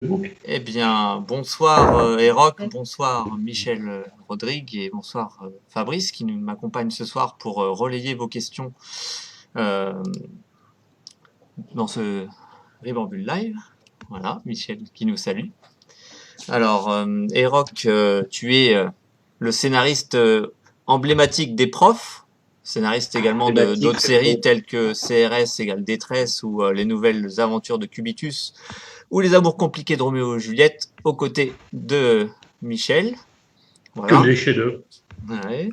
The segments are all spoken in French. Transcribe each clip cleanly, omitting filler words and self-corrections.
Facebook. Eh bien, bonsoir Eroc, bonsoir Michel Rodrigue et bonsoir Fabrice qui m'accompagne ce soir pour relayer vos questions euh, dans ce Ribambule Live. Voilà, Michel qui nous salue. Alors, Eroc, tu es le scénariste emblématique des profs, scénariste également de Thématique, d'autres c'est séries trop. telles que CRS égale Détresse ou les nouvelles aventures de Cubitus ou les amours compliqués de Roméo et Juliette aux côtés de Michel. Que Voilà. des chefs-d'œuvre. Ouais. Que des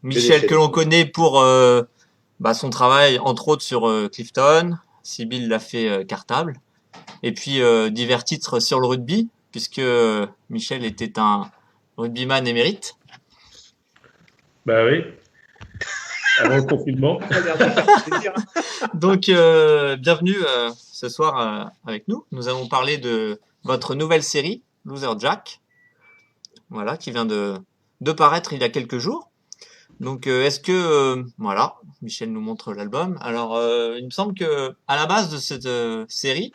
Michel que l'on chefs-d'œuvre. connaît pour son travail entre autres sur Clifton. Sibyl l'a fait Cartable. Et puis divers titres sur le rugby puisque Michel était un rugbyman émérite. Bah oui, avant le confinement. Donc bienvenue ce soir avec nous. Nous allons parler de votre nouvelle série Loser Jack. Voilà, qui vient de paraître il y a quelques jours. Donc, est-ce que voilà, Michel nous montre l'album. Alors, il me semble que à la base de cette série,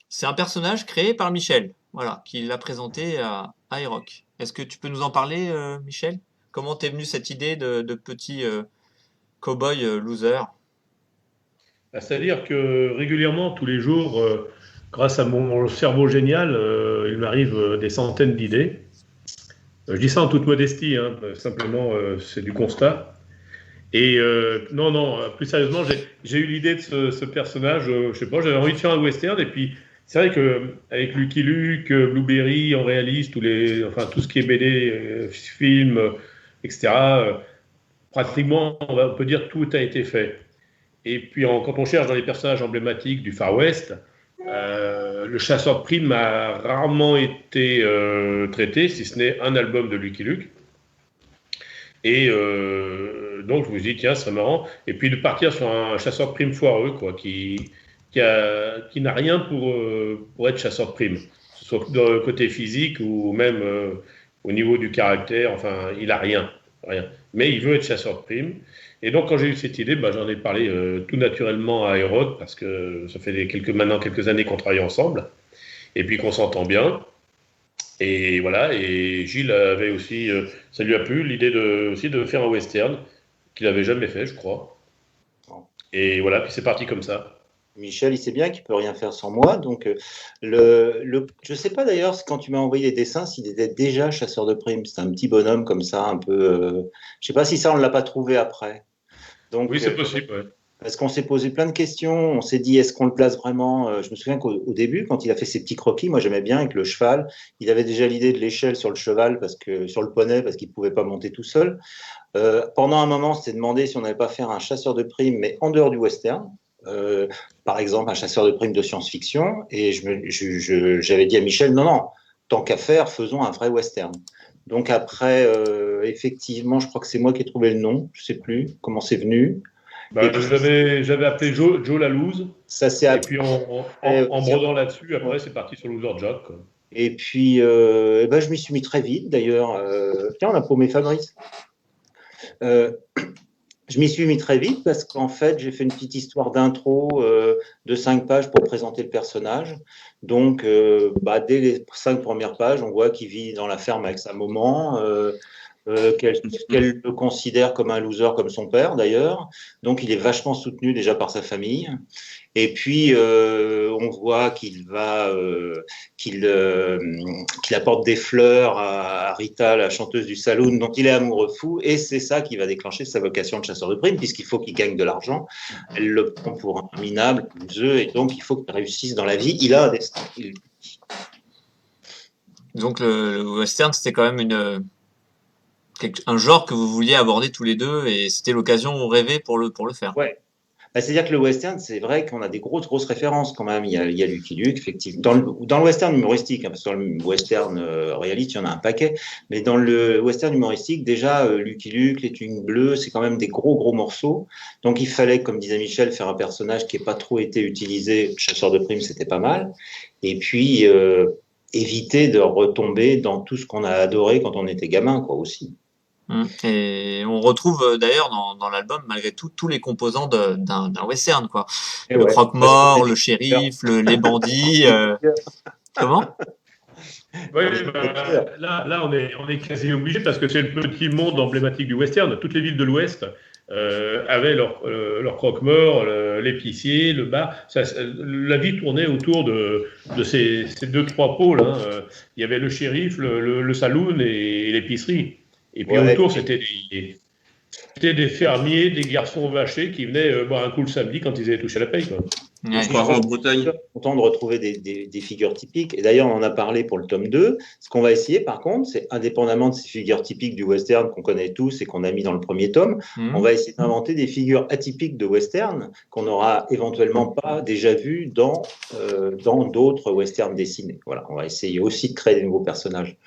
c'est un personnage créé par Michel, voilà, qui l'a présenté à Eroc. Est-ce que tu peux nous en parler, Michel? Comment t'es venu cette idée de petit cow-boy loser? C'est-à-dire que régulièrement, tous les jours, grâce à mon cerveau génial, il m'arrive des centaines d'idées. Je dis ça en toute modestie, hein, simplement, c'est du constat. Et non, non, plus sérieusement, j'ai eu l'idée de ce personnage, je sais pas, j'avais envie de faire un western, et puis c'est vrai que avec Lucky Luke, Blueberry en réaliste, enfin, tout ce qui est BD, film, etc., pratiquement, on peut dire tout a été fait. Et puis quand on cherche dans les personnages emblématiques du Far West, le chasseur de primes a rarement été traité, si ce n'est un album de Lucky Luke. Et donc je me dis, tiens, c'est marrant. Et puis de partir sur un chasseur de primes foireux, quoi, qui n'a rien pour être chasseur de primes, que ce soit de côté physique ou même au niveau du caractère, enfin, il a rien, rien. Mais il veut être chasseur de primes. Et donc quand j'ai eu cette idée, bah, j'en ai parlé tout naturellement à Hérode, parce que ça fait maintenant quelques années qu'on travaille ensemble, et puis qu'on s'entend bien. Et voilà, et Gilles avait aussi, ça lui a plu, l'idée aussi de faire un western, qu'il n'avait jamais fait, je crois. Et voilà, puis c'est parti comme ça. Michel, il sait bien qu'il peut rien faire sans moi. Donc, je sais pas d'ailleurs quand tu m'as envoyé les dessins s'il était déjà chasseur de primes. C'est un petit bonhomme comme ça, un peu. Je sais pas si ça on l'a pas trouvé après. Oui, Donc, c'est possible, ouais. parce qu'on s'est posé plein de questions. On s'est dit est-ce qu'on le place vraiment. Je me souviens qu'au début, quand il a fait ses petits croquis, moi j'aimais bien avec le cheval. Il avait déjà l'idée de l'échelle sur le cheval sur le poney parce qu'il pouvait pas monter tout seul. Pendant un moment, on s'est demandé si on n'allait pas faire un chasseur de primes, mais en dehors du western. Par exemple, un chasseur de primes de science-fiction. Et j'avais dit à Michel, non, non, tant qu'à faire, faisons un vrai western. Donc après, effectivement, je crois que c'est moi qui ai trouvé le nom. Je sais plus comment c'est venu. Et Bah, puis, j'avais appelé Joe Lalouse, ça s'est et après. puis en brodant là-dessus, après c'est parti sur Loser Jack, quoi. Et puis, je m'y suis mis très vite, d'ailleurs. Tiens, on a paumé Fabrice. Je m'y suis mis très vite parce qu'en fait, j'ai fait une petite histoire d'intro de 5 pages pour présenter le personnage. Donc, dès les 5 premières pages, on voit qu'il vit dans la ferme avec sa maman, qu'elle le considère comme un loser, comme son père d'ailleurs. Donc, il est vachement soutenu déjà par sa famille. Et puis, on voit qu'il apporte des fleurs à Rita, la chanteuse du saloon, dont il est amoureux fou, et c'est ça qui va déclencher sa vocation de chasseur de primes, puisqu'il faut qu'il gagne de l'argent. Elle le prend pour un minable, useux, et donc il faut qu'il réussisse dans la vie. Il a un destin. Donc, le western, c'était quand même un genre que vous vouliez aborder tous les deux et c'était l'occasion rêvée pour le faire. Ouais. C'est-à-dire que le western, c'est vrai qu'on a des grosses références quand même. Il y a Lucky Luke, effectivement. Dans le western humoristique, hein, parce que dans le western réaliste, il y en a un paquet. Mais dans le western humoristique, déjà, Lucky Luke, Les Tuniques Bleues, c'est quand même des gros morceaux. Donc il fallait, comme disait Michel, faire un personnage qui n'ait pas trop été utilisé. Chasseur de primes, c'était pas mal. Et puis, éviter de retomber dans tout ce qu'on a adoré quand on était gamin, quoi, aussi. Et on retrouve d'ailleurs dans l'album malgré tout tous les composants d'un western quoi. Et Le ouais, parce que croque-mort, le shérif, les bandits. Comment? Oui, là on est quasi obligé parce que c'est le petit monde emblématique du western. Toutes les villes de l'Ouest avaient leur croque-mort, l'épicier, le bar. La vie tournait autour de ces deux, trois pôles. Hein. Il y avait le shérif, le saloon et l'épicerie. Et puis Ouais, autour, c'était des fermiers, des garçons vachés qui venaient boire un coup le samedi quand ils avaient touché la paye. Quoi. Ouais. Je crois en Bretagne. Je suis content de retrouver des figures typiques. Et d'ailleurs, on en a parlé pour le tome 2. Ce qu'on va essayer, par contre, c'est indépendamment de ces figures typiques du western qu'on connaît tous et qu'on a mis dans le premier tome, on va essayer d'inventer des figures atypiques de western qu'on n'aura éventuellement pas déjà vues dans d'autres westerns dessinés. Voilà, on va essayer aussi de créer des nouveaux personnages.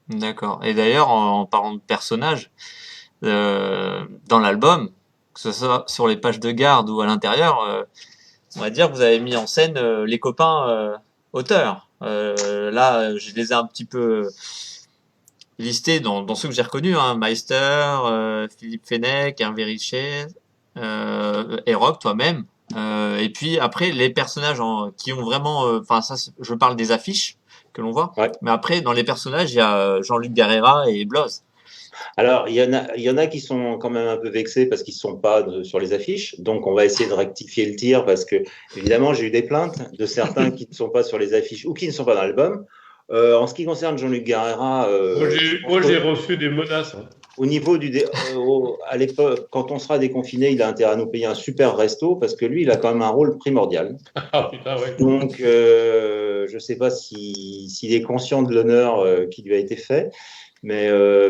D'accord. Et d'ailleurs, en parlant de personnages, dans l'album, que ce soit sur les pages de garde ou à l'intérieur, on va dire que vous avez mis en scène les copains auteurs. Là, je les ai un petit peu listés dans ceux que j'ai reconnus, hein, Meister, Philippe Fenech, Hervé Richet, Rock, toi-même. Et puis après, les personnages qui ont vraiment... Enfin, je parle des affiches que l'on voit. Ouais. Mais après, dans les personnages, il y a Jean-Luc Garera et Bloz. Alors, il y en a qui sont quand même un peu vexés parce qu'ils ne sont pas sur les affiches. Donc, on va essayer de rectifier le tir parce que, évidemment, j'ai eu des plaintes de certains qui ne sont pas sur les affiches ou qui ne sont pas dans l'album. En ce qui concerne Jean-Luc Garera, Moi, j'ai reçu des menaces. Hein. au niveau à l'époque, quand on sera déconfiné, il a intérêt à nous payer un super resto parce que lui, il a quand même un rôle primordial. Ah putain, ouais. Donc, je ne sais pas s'il est conscient de l'honneur qui lui a été fait. Mais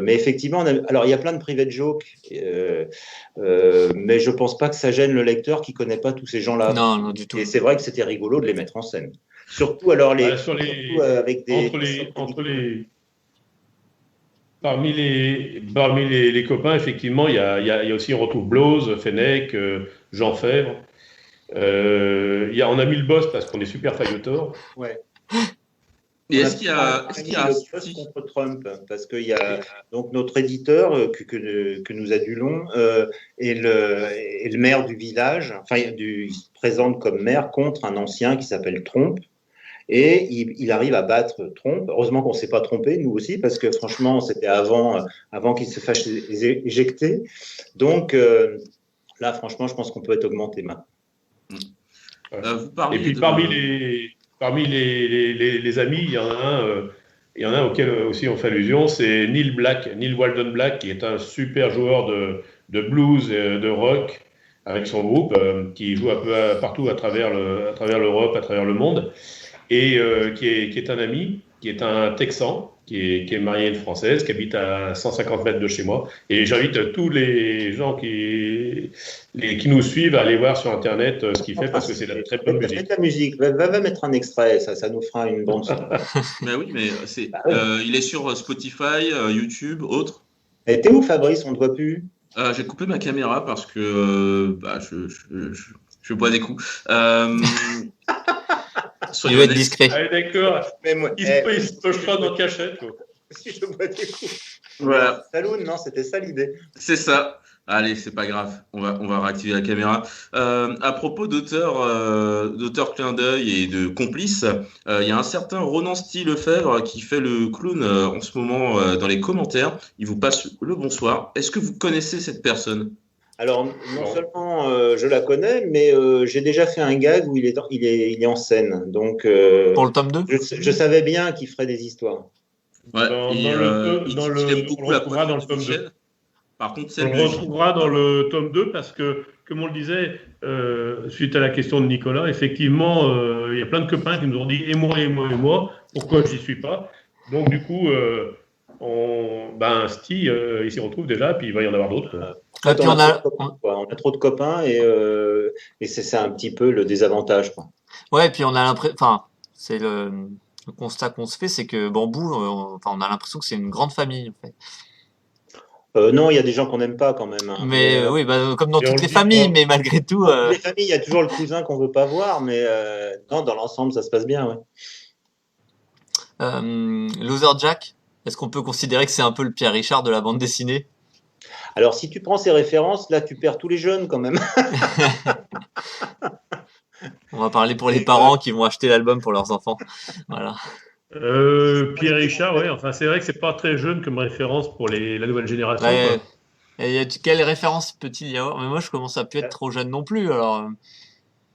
effectivement, alors il y a plein de private jokes, mais je pense pas que ça gêne le lecteur qui connaît pas tous ces gens-là. Non, non, du tout. Et c'est vrai que c'était rigolo de les mettre en scène. Surtout alors avec des parmi les copains, effectivement, il y a aussi on retrouve Bloz, Fenech, Jean Fèvre. On a mis le boss parce qu'on est super faillotor. Ouais. Et est-ce qu'il y a le poste contre Trump parce qu'il y a donc notre éditeur que nous adulons et le maire du village, enfin il se présente comme maire contre un ancien qui s'appelle Trompe et il arrive à battre Trompe. Heureusement qu'on ne s'est pas trompé nous aussi parce que franchement c'était avant qu'il se fasse éjecter. Donc là franchement je pense qu'on peut être augmenté maintenant. Et puis parmi les amis, il y en a un auquel aussi on fait allusion, c'est Neil Walden Black, qui est un super joueur de blues et de rock avec son groupe, qui joue un peu partout à travers l'Europe, à travers le monde, et qui est un ami, qui est un Texan, qui est marié à une Française, qui habite à 150 mètres de chez moi. Et j'invite tous les gens qui nous suivent à aller voir sur Internet ce qu'il fait, parce que c'est de la très bonne musique. Mets la musique, va mettre un extrait, ça nous fera une bande son. Ben oui, mais il est sur Spotify, YouTube, autres. Et t'es où Fabrice, on ne te voit plus? J'ai coupé ma caméra parce que je bois des coups. Il veut être discret. Ah, d'accord. Il se pochera dans cachette. Si je bois des coups. Voilà. Saloon, non, c'était ça l'idée. C'est ça. Allez, c'est pas grave. On va réactiver la caméra. À propos d'auteurs clin d'œil et de complices, il y a un certain Ronan Lefebvre qui fait le clown en ce moment dans les commentaires. Il vous passe le bonsoir. Est-ce que vous connaissez cette personne ? Alors, non seulement je la connais, mais j'ai déjà fait un gag où il est en scène. Donc, pour le tome 2 je savais bien qu'il ferait des histoires. Ouais, il aime beaucoup la poitrine dans le tome 2. Par contre, on le retrouvera dans le tome 2 parce que, comme on le disait, suite à la question de Nicolas, effectivement, il y a plein de copains qui nous ont dit « et moi, pourquoi je n'y suis pas ?» Donc, du coup, Sty, il s'y retrouve déjà, puis il va y en avoir d'autres. On a trop de copains et c'est un petit peu le désavantage. Quoi. Ouais, puis on a l'impression, enfin, c'est le constat qu'on se fait, c'est que Bambou, on a l'impression que c'est une grande famille en fait. Non, il y a des gens qu'on n'aime pas quand même. Hein. Mais oui, comme dans toutes les familles, mais malgré tout. Dans les familles, il y a toujours le cousin qu'on veut pas voir, mais non, dans l'ensemble, ça se passe bien. Ouais. Loser Jack, est-ce qu'on peut considérer que c'est un peu le Pierre Richard de la bande dessinée ? Alors, si tu prends ces références, là, tu perds tous les jeunes quand même. On va parler pour les parents qui vont acheter l'album pour leurs enfants. Voilà. Pierre Richard, ouais. Enfin, c'est vrai que c'est pas très jeune comme référence pour la nouvelle génération, Ouais. quoi. Et quelle référence peut-il y avoir? Mais moi, je commence à plus être trop jeune non plus. Alors,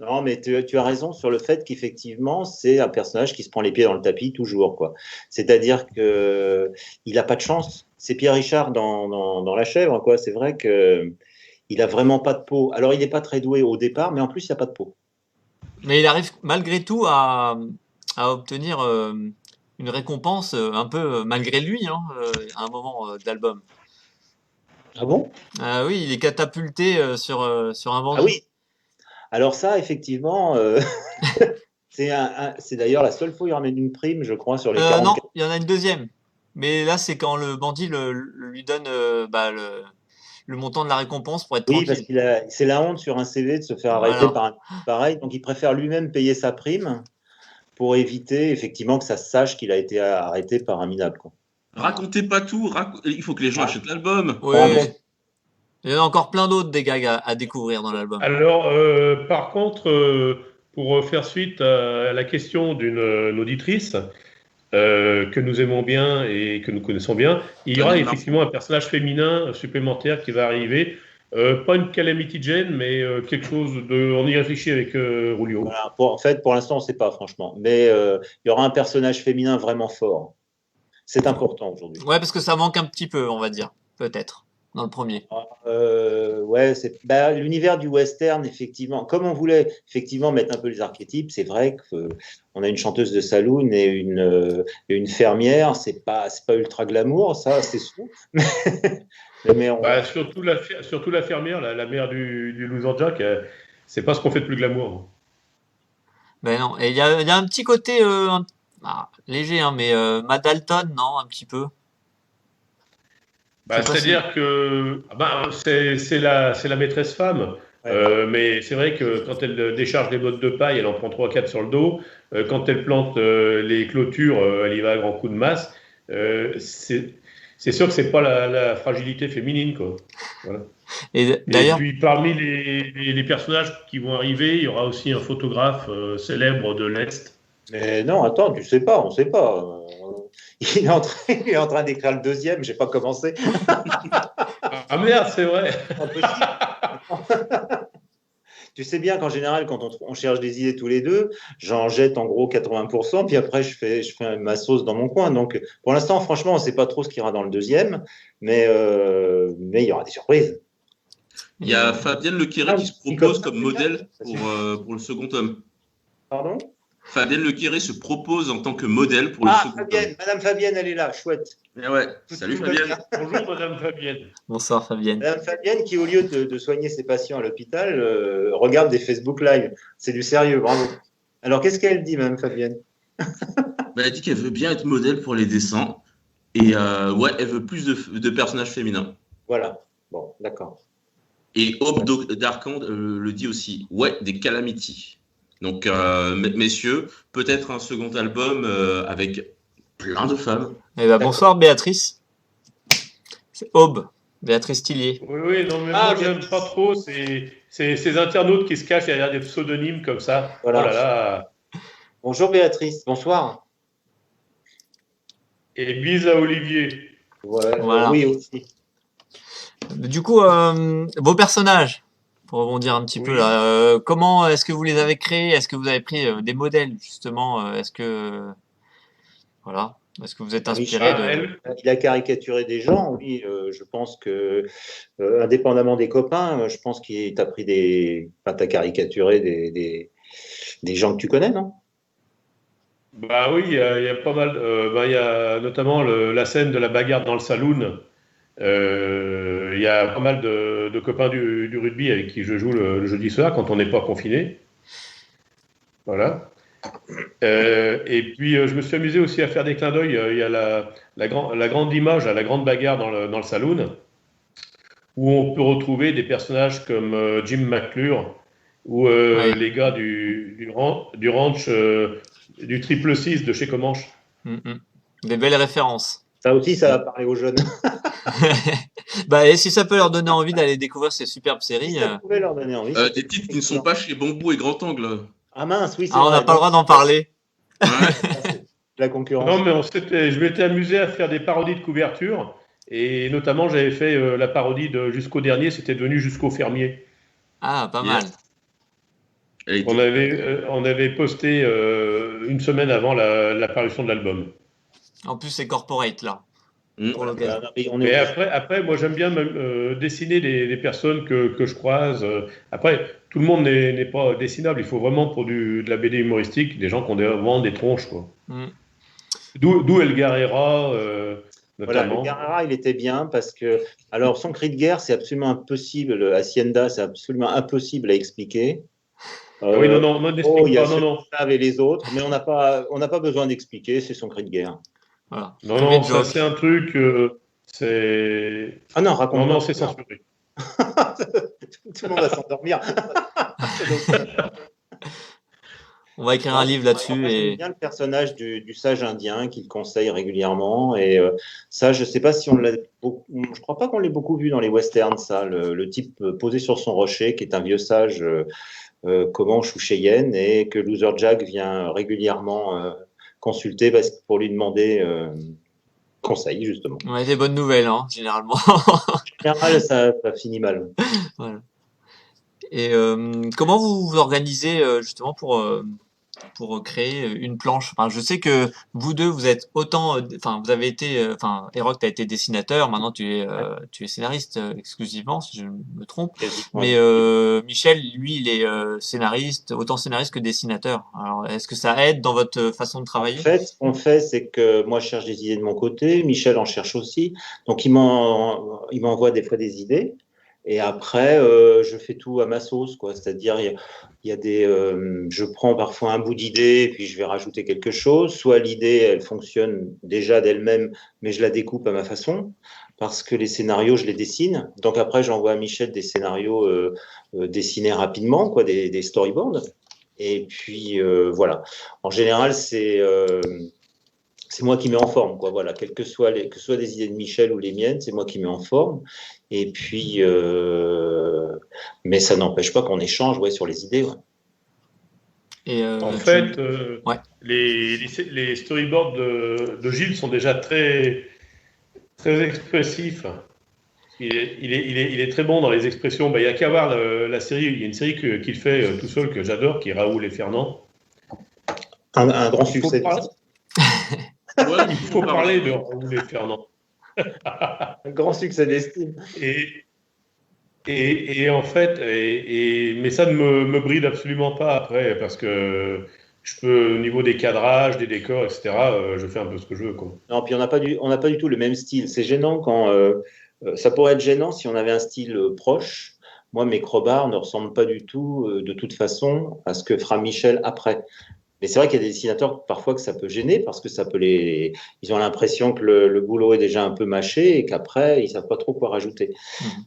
Non, mais tu as raison sur le fait qu'effectivement, c'est un personnage qui se prend les pieds dans le tapis toujours, quoi. C'est-à-dire que il n'a pas de chance. C'est Pierre Richard dans La Chèvre, quoi. C'est vrai que il a vraiment pas de peau. Alors, il n'est pas très doué au départ, mais en plus, il n'y a pas de peau. mais il arrive malgré tout à obtenir une récompense un peu malgré lui, hein, à un moment de l'album. Ah bon? Oui, il est catapulté sur un Ah bandit. oui. Alors ça, effectivement, c'est d'ailleurs la seule fois où il ramène une prime, je crois, sur les Non, 44. il y en a une deuxième. Mais là, c'est quand le bandit lui donne le montant de la récompense pour être Oui, parce tranquille. c'est la honte sur un CV de se faire arrêter Voilà. par un pareil. Donc, il préfère lui-même payer sa prime pour éviter effectivement que ça se sache qu'il a été arrêté par un minable, quoi. Racontez pas tout, il faut que les gens achètent l'album. On Oui, raconte. il y en a encore plein d'autres des gags à découvrir dans l'album. Alors, par contre, pour faire suite à la question d'une auditrice que nous aimons bien et que nous connaissons bien, il y aura Daniel effectivement un personnage féminin supplémentaire qui va arriver. Pas une Calamity Jane, mais quelque chose de. On y réfléchit avec Rulio. Voilà. En fait, pour l'instant, on ne sait pas, franchement. Mais il y aura un personnage féminin vraiment fort. C'est important aujourd'hui. Ouais, parce que ça manque un petit peu, on va dire. Peut-être. Dans le premier. Ouais, l'univers du western, effectivement. Comme on voulait effectivement mettre un peu les archétypes, c'est vrai qu'on a une chanteuse de saloon et une fermière. C'est pas ultra glamour, ça, c'est sûr. Mais Bah, surtout la fermière, la mère du loser Jack, c'est pas ce qu'on fait de plus glamour. Ben non. Et il y a un petit côté léger, hein, mais Matt Dalton, non, un petit peu. Bah, Je sais pas si. c'est-à-dire que c'est la maîtresse femme, ouais. mais c'est vrai que quand elle décharge les bottes de paille, elle en prend 3-4 sur le dos. Quand elle plante les clôtures, elle y va à grands coups de masse. C'est sûr que c'est pas la fragilité féminine, quoi. Voilà. Et Et d'ailleurs, puis parmi les personnages qui vont arriver, il y aura aussi un photographe célèbre de l'Est. Mais non, attends, tu sais pas, on sait pas. Il est en train d'écrire le deuxième, j'ai pas commencé. Ah merde, c'est vrai. Tu sais bien qu'en général, quand on cherche des idées tous les deux, j'en jette en gros 80%, puis après je fais ma sauce dans mon coin. Donc pour l'instant, franchement, on ne sait pas trop ce qu'il y aura dans le deuxième, mais il y aura des surprises. Il y a Fabienne Lequéré qui se propose comme modèle pour le second tome. Pardon? Fabienne Lequéré se propose en tant que modèle pour le second Fabienne, tome. Madame Fabienne, elle est là, chouette. Eh ouais, salut Fabienne. Bonjour Madame Fabienne. bonsoir Fabienne. Madame Fabienne qui, au lieu de soigner ses patients à l'hôpital, regarde des Facebook Live. C'est du sérieux, bravo. Alors, qu'est-ce qu'elle dit, Madame Fabienne? Elle dit qu'elle veut bien être modèle pour les dessins. Et ouais, elle veut plus de personnages féminins. Voilà, bon, d'accord. Et Aube d'Arcande le dit aussi. Ouais, des Calamity. Donc, messieurs, peut-être un second album avec plein de femmes. Eh ben, bonsoir Béatrice. C'est Aube, Béatrice Tillier. Oui, non, mais moi j'aime pas trop ces internautes qui se cachent derrière des pseudonymes comme ça. Voilà. Oh là là. Bonjour Béatrice, bonsoir. Et bise à Olivier. Voilà. Oui, aussi. Du coup, vos personnages, pour rebondir un petit peu là, comment est-ce que vous les avez créés? Est-ce que vous avez pris des modèles justement? Est-ce que vous êtes inspiré de... Il a caricaturé des gens, oui. Je pense que, indépendamment des copains, je pense qu'il t'a pris t'as caricaturé des gens que tu connais, non? Bah oui, il y a pas mal. Il y a notamment la scène de la bagarre dans le saloon. Il y a pas mal de copains du rugby avec qui je joue le jeudi soir quand on n'est pas confiné. Voilà. Et puis je me suis amusé aussi à faire des clins d'œil. Il y a la grande image, la grande bagarre dans le saloon, où on peut retrouver des personnages comme Jim McClure ou les gars du ranch du triple 6 de chez Comanche. Des belles références. Ça aussi, ça va parler aux jeunes. Et si ça peut leur donner envie d'aller découvrir ces superbes séries. Ça pouvait leur donner envie. Des titres qui ne sont pas chez Bambou et Grand Angle. Ah mince, oui, c'est Ah, on n'a vrai. pas le droit d'en parler. Ouais. C'est la concurrence. Non, mais je m'étais amusé à faire des parodies de couverture. Et notamment, j'avais fait la parodie de Jusqu'au dernier, c'était devenu Jusqu'au fermier. Ah, pas mal. Yes. Elle était- On avait posté une semaine avant la parution de l'album. En plus, c'est corporate, là, Mm. pour Voilà, l'occasion. non, mais on est Mais obligé. après, moi, j'aime bien dessiner les personnes que je croise. Après, tout le monde n'est pas dessinable. Il faut vraiment, pour de la BD humoristique, des gens qui ont vraiment des tronches, quoi. Mm. D'où Elgar Herrera, Voilà, le notamment. Carrara, il était bien parce que, alors, son cri de guerre, c'est absolument impossible. Le Hacienda, c'est absolument impossible à expliquer. Ah oui, non, Euh, non, non, oh, n'explique il y a pas, non, ceux non. qui savent et les autres, mais on n'a pas besoin d'expliquer, c'est son cri de guerre. Voilà. Non, Que des non, ça, jokes. c'est un truc, c'est... Ah non, Non, non, raconte-moi. c'est censuré. Tout le monde va s'endormir. On va écrire Non, un livre là-dessus moi, j'aime et bien le personnage du sage indien qu'il conseille régulièrement. Et ça, je sais pas si on l'a beaucoup, je crois pas qu'on l'ait beaucoup vu dans les westerns, ça, le type posé sur son rocher, qui est un vieux sage Comanche ou Cheyenne, et que Loser Jack vient régulièrement consulter pour lui demander conseil, justement. on a des bonnes nouvelles, hein, généralement. En général, ça finit mal. Voilà. Et comment vous vous organisez justement pour créer une planche? Enfin, je sais que vous deux, vous êtes autant, enfin, vous avez été, enfin, Eroc, tu as été dessinateur, maintenant tu es scénariste exclusivement, si je me trompe. Quasiment. Mais Michel, lui, il est scénariste, autant scénariste que dessinateur. Alors, est-ce que ça aide dans votre façon de En travailler? fait, ce qu'on fait, c'est que moi, je cherche des idées de mon côté, Michel en cherche aussi. Donc, il m'envoie des fois des idées. Et après, je fais tout à ma sauce, quoi. C'est-à-dire, il y a je prends parfois un bout d'idée, et puis je vais rajouter quelque chose. Soit l'idée, elle fonctionne déjà d'elle-même, mais je la découpe à ma façon, parce que les scénarios, je les dessine. Donc après, j'envoie à Michel des scénarios dessinés rapidement, quoi, des storyboards. Et puis voilà. En général, c'est moi qui mets en forme, quoi. Voilà, que ce soit des idées de Michel ou les miennes, c'est moi qui mets en forme. Et puis, mais ça n'empêche pas qu'on échange, ouais, sur les idées. Ouais. Et En fait, ouais. les storyboards de Gilles sont déjà très, très expressifs. Il est très bon dans les expressions. Ben, il n'y a qu'à voir la série. Il y a une série qu'il fait tout seul que j'adore, qui est Raoul et Fernand. Un grand Il faut, succès. Ouais, il faut parler de Raoul et Fernand. Un grand succès d'estime. Et en fait, mais ça ne me bride absolument pas après, parce que je peux, au niveau des cadrages, des décors, etc., je fais un peu ce que je veux, quoi. Non, puis on n'a pas du tout le même style. C'est gênant quand ça pourrait être gênant si on avait un style proche. Moi, mes crobards ne ressemblent pas du tout, de toute façon, à ce que fera Michel après. Mais c'est vrai qu'il y a des dessinateurs parfois que ça peut gêner parce que ça peut ils ont l'impression que le boulot est déjà un peu mâché et qu'après ils savent pas trop quoi rajouter.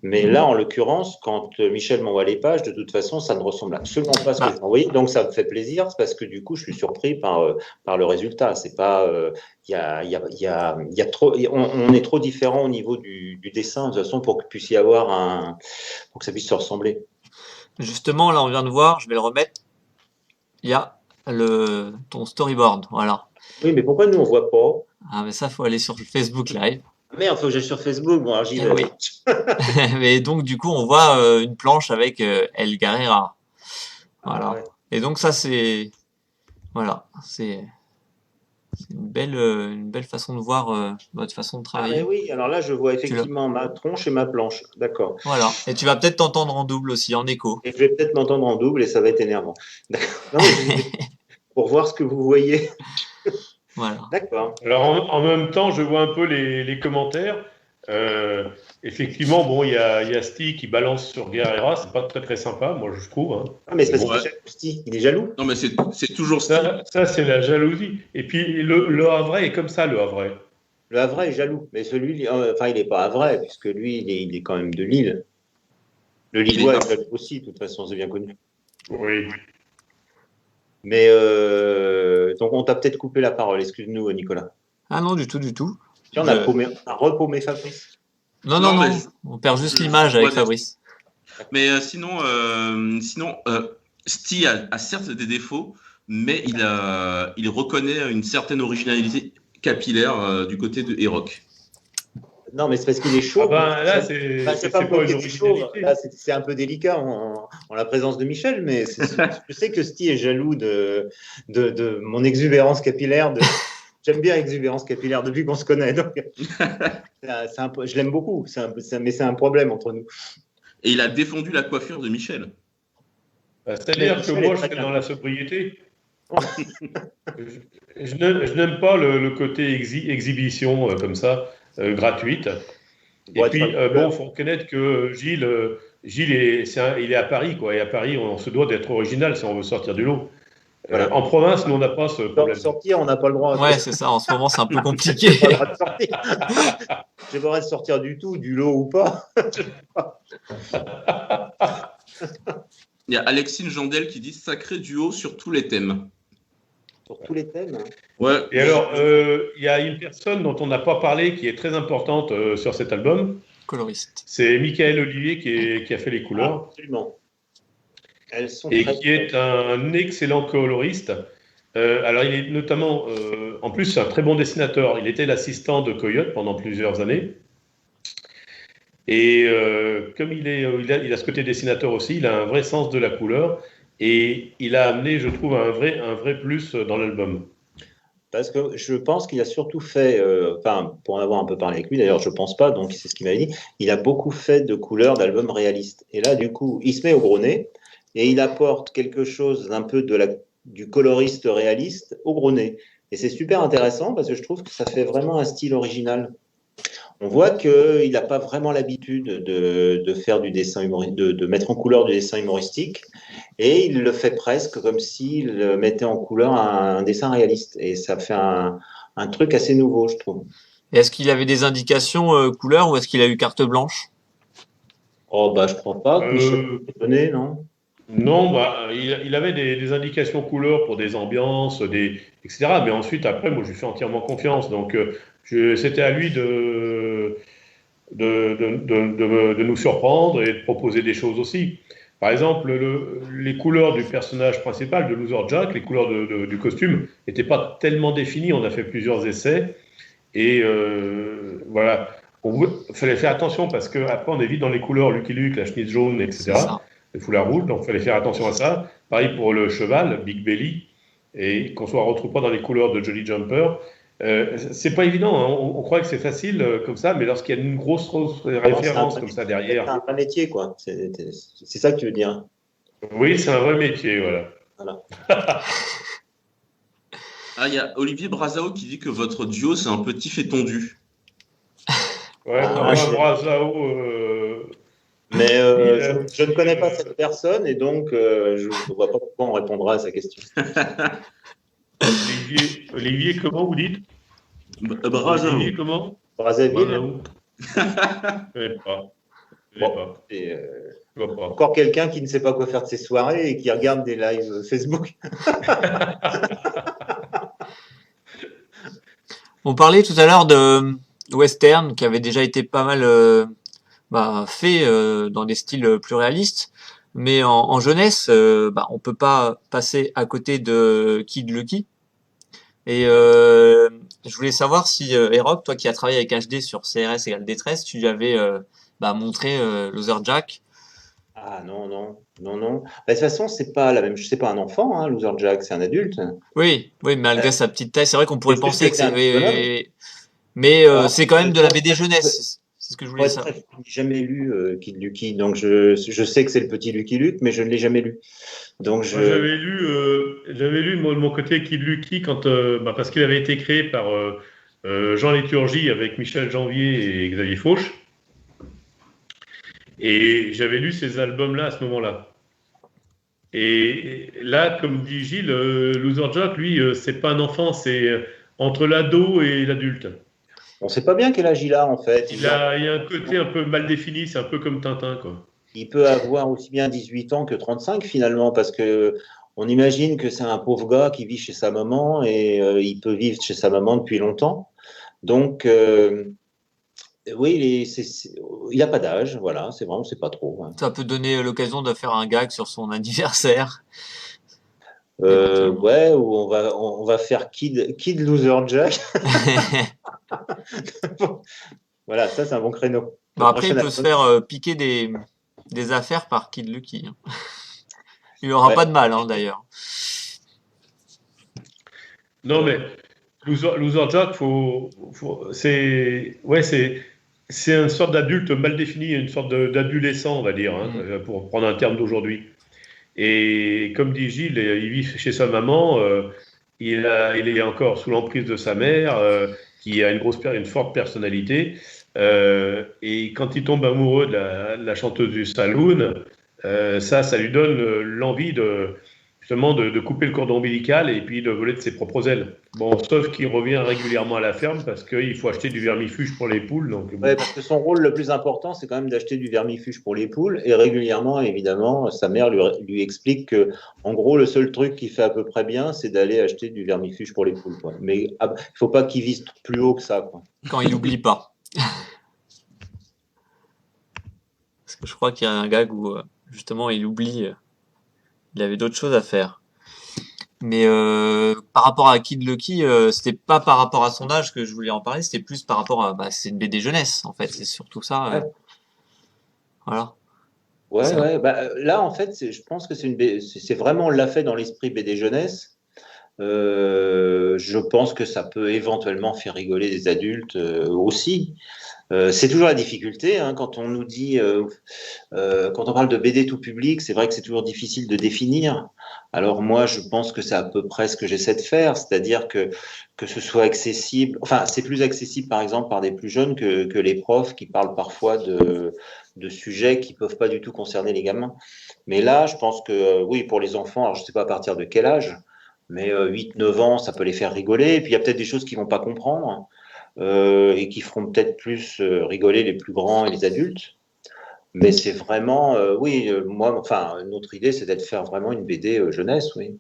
Mais là, en l'occurrence, quand Michel m'envoie les pages, de toute façon, ça ne ressemble absolument pas à ce que j'ai envoyé. Donc ça me fait plaisir parce que du coup, je suis surpris par le résultat. C'est pas, il y a trop, on est trop différents au niveau du dessin de toute façon pour pour que ça puisse se ressembler. Justement, là, on vient de voir, je vais le remettre. Il y a ton storyboard, voilà. Oui, mais pourquoi nous on voit pas? Ah, mais ça, faut aller sur Facebook Live. Merde, faut que j'aille sur Facebook. Bon, alors j'y Eh vais. oui. Mais donc, du coup, on voit une planche avec El Garrera. Voilà. Ah ouais. Et donc, ça, voilà, c'est une belle façon de voir votre façon de Ah, travailler. mais oui, alors là, je vois effectivement ma tronche et ma planche. D'accord. Voilà. Et tu vas peut-être t'entendre en double aussi, en écho. Et je vais peut-être m'entendre en double et ça va être énervant. D'accord. Non, mais pour voir ce que vous voyez. Voilà. D'accord. Alors, en même temps, je vois un peu les commentaires. Effectivement, bon, il y a Sti qui balance sur Guerrera, c'est pas très très sympa, moi je trouve, hein. Ah, mais c'est parce Ouais. qu'il est jaloux, Steve. Il est jaloux. Non, mais c'est toujours ça. Ça c'est la jalousie. Et puis le Havrais est comme ça, le Havrais. Le Havrais est jaloux. Mais celui, enfin, il n'est pas Havrais, puisque lui, il est quand même de Lille. Le Lillois est jaloux aussi, de toute façon, c'est bien connu. Oui. Mais donc, on t'a peut-être coupé la parole. Excuse-nous, Nicolas. Ah non, du tout, du tout. On a repaumé Fabrice. Non, Non, non, mais non. On perd juste je l'image vois avec Fabrice. Mais sinon, Sty a certes des défauts, mais il reconnaît une certaine originalité capillaire du côté de Erock. Non, mais c'est parce qu'il est chaud. Là, C'est c'est pas pas le une côté chaud. originalité. Là, c'est un peu délicat en la présence de Michel, mais je sais que Sty est jaloux de mon exubérance capillaire. J'aime bien l'exubérance capillaire depuis qu'on se connaît. Donc, je l'aime beaucoup, mais c'est un problème entre nous. Et il a défendu la coiffure de Michel. C'est-à-dire que moi, je serais dans la sobriété. Je n'aime pas le côté exhibition comme ça, gratuite. Et puis, il faut reconnaître que Gilles il est à Paris, quoi. Et à Paris, on se doit d'être original si on veut sortir du lot. Voilà. En province, nous, on n'a pas ce problème. Sortir, on n'a pas le droit. Ouais, c'est ça. En ce moment, c'est un peu compliqué. J'ai pas le droit de sortir. J'ai pas le droit de sortir du tout, du lot ou pas. Il y a Alexine Jandel qui dit sacré duo sur tous les thèmes. Sur tous les thèmes. Ouais. Et alors, il y a une personne dont on n'a pas parlé qui est très importante sur cet album. Coloriste. C'est Michael Olivier qui a fait les couleurs. Absolument. Elles sont et qui est un excellent coloriste. Alors, il est notamment, en plus, un très bon dessinateur. Il était l'assistant de Coyote pendant plusieurs années. Et comme il a ce côté dessinateur aussi, il a un vrai sens de la couleur. Et il a amené, je trouve, un vrai plus dans l'album. Parce que je pense qu'il a surtout fait, pour en avoir un peu parlé avec lui, d'ailleurs, je pense pas, donc c'est ce qu'il m'avait dit, il a beaucoup fait de couleurs d'albums réalistes. Et là, du coup, il se met au gros nez et il apporte quelque chose un peu du coloriste réaliste au gros nez. Et c'est super intéressant parce que je trouve que ça fait vraiment un style original. On voit qu'il n'a pas vraiment l'habitude de faire du dessin humoristique, de mettre en couleur du dessin humoristique, et il le fait presque comme s'il mettait en couleur un dessin réaliste. Et ça fait un truc assez nouveau, je trouve. Et est-ce qu'il avait des indications couleurs ou est-ce qu'il a eu carte blanche? Oh, je crois pas que Michel donné, non? Non, il avait des indications couleurs pour des ambiances, etc. Mais ensuite, après, moi, je lui fais entièrement confiance. Donc, c'était à lui de nous surprendre et de proposer des choses aussi. Par exemple, les couleurs du personnage principal, de Loser Jack, les couleurs du costume, n'étaient pas tellement définies. On a fait plusieurs essais. Et voilà. Il fallait faire attention parce qu'après, on est vite dans les couleurs Lucky Luke, la chemise jaune, etc. Le foulard rouge, donc il fallait faire attention à ça. Pareil pour le cheval, Big Belly, et qu'on ne se retrouve pas dans les couleurs de Jolly Jumper. C'est pas évident, hein. On croit que c'est facile comme ça, mais lorsqu'il y a une grosse référence comme ça derrière. C'est un vrai métier, quoi. C'est ça que tu veux dire. Oui, c'est un vrai métier, voilà. Il y a Olivier Brazao qui dit que votre duo, c'est un peu tif et tondu. Ouais, Brazao. Mais je ne connais pas cette personne et donc je ne vois pas pourquoi on répondra à sa question. Olivier, comment vous dites? Brazao. Olivier, comment? Brazzaville. Je ne pas. Encore quelqu'un qui ne sait pas quoi faire de ses soirées et qui regarde des lives Facebook. On parlait tout à l'heure de western qui avait déjà été pas mal fait dans des styles plus réalistes, mais en jeunesse, on peut pas passer à côté de Kid Lucky. Et je voulais savoir si Erock, toi qui as travaillé avec HD sur CRS égale détresse, tu lui avais montré Loser Jack. Ah non. De toute façon, c'est pas la même. C'est pas un enfant, hein, Loser Jack, c'est un adulte. Oui, malgré sa petite taille, c'est vrai qu'on pourrait penser que c'est. Mais Alors, c'est quand même de la BD jeunesse. C'est ce que je voulais savoir. Je n'ai jamais lu Kid Lucky, donc je sais que c'est le petit Lucky Luke, mais je ne l'ai jamais lu. Donc Moi, j'avais lu moi, de mon côté Kid Lucky parce qu'il avait été créé par Jean Léturgie avec Michel Janvier et Xavier Fauche. Et j'avais lu ces albums-là à ce moment-là. Et là, comme dit Gilles, Loser Jack, lui, c'est pas un enfant, c'est entre l'ado et l'adulte. On ne sait pas bien quel âge il a, en fait. Il y a un côté un peu mal défini, c'est un peu comme Tintin, quoi. Il peut avoir aussi bien 18 ans que 35, finalement, parce que on imagine que c'est un pauvre gars qui vit chez sa maman et il peut vivre chez sa maman depuis longtemps. Donc, Oui, il n'a pas d'âge, voilà, c'est pas trop. Ouais. Ça peut donner l'occasion de faire un gag sur son anniversaire, éventuellement. Ouais, ou on va faire Kid Loser Jack. Voilà, ça c'est un bon créneau. Bon, Le après, il prochain peut se album. faire piquer des affaires par Kid Lucky, hein. Il aura Ouais. pas de mal, hein, d'ailleurs. Non, mais Loser Jack, c'est une sorte d'adulte mal défini, une sorte d'adolescent, on va dire, hein, Mm. pour prendre un terme d'aujourd'hui. Et comme dit Gilles, il vit chez sa maman, il est encore sous l'emprise de sa mère, qui a une forte personnalité. Et quand il tombe amoureux de la chanteuse du saloon, ça lui donne l'envie justement de couper le cordon ombilical et puis de voler de ses propres ailes. Bon, sauf qu'il revient régulièrement à la ferme parce qu'il faut acheter du vermifuge pour les poules. Donc bon. Ouais, parce que son rôle le plus important, c'est quand même d'acheter du vermifuge pour les poules. Et régulièrement, évidemment, sa mère lui explique que, en gros, le seul truc qu'il fait à peu près bien, c'est d'aller acheter du vermifuge pour les poules, quoi. Mais il ne faut pas qu'il vise plus haut que ça, quoi. Quand il oublie pas. Parce que je crois qu'il y a un gag où, justement, il oublie, il avait d'autres choses à faire. Mais par rapport à Kid Lucky, c'était pas par rapport à son âge que je voulais en parler, c'était plus par rapport à, c'est une BD jeunesse, en fait, c'est surtout ça. Ouais. Voilà. Ouais, Ça. ouais. Bah, là, en fait, je pense que c'est vraiment, on l'a fait dans l'esprit BD jeunesse. Je pense que ça peut éventuellement faire rigoler des adultes aussi. C'est toujours la difficulté, hein, quand on nous dit, quand on parle de BD tout public, c'est vrai que c'est toujours difficile de définir. Alors moi, je pense que c'est à peu près ce que j'essaie de faire, c'est-à-dire que ce soit accessible. Enfin, c'est plus accessible, par exemple, par des plus jeunes que les profs qui parlent parfois de sujets qui peuvent pas du tout concerner les gamins. Mais là, je pense que oui, pour les enfants, alors je sais pas à partir de quel âge, mais 8-9 ans, ça peut les faire rigoler. Et puis il y a peut-être des choses qu'ils vont pas comprendre et qui feront peut-être plus rigoler les plus grands et les adultes. Mais c'est vraiment, oui, moi, enfin, notre idée, c'est d'être faire vraiment une BD jeunesse, oui.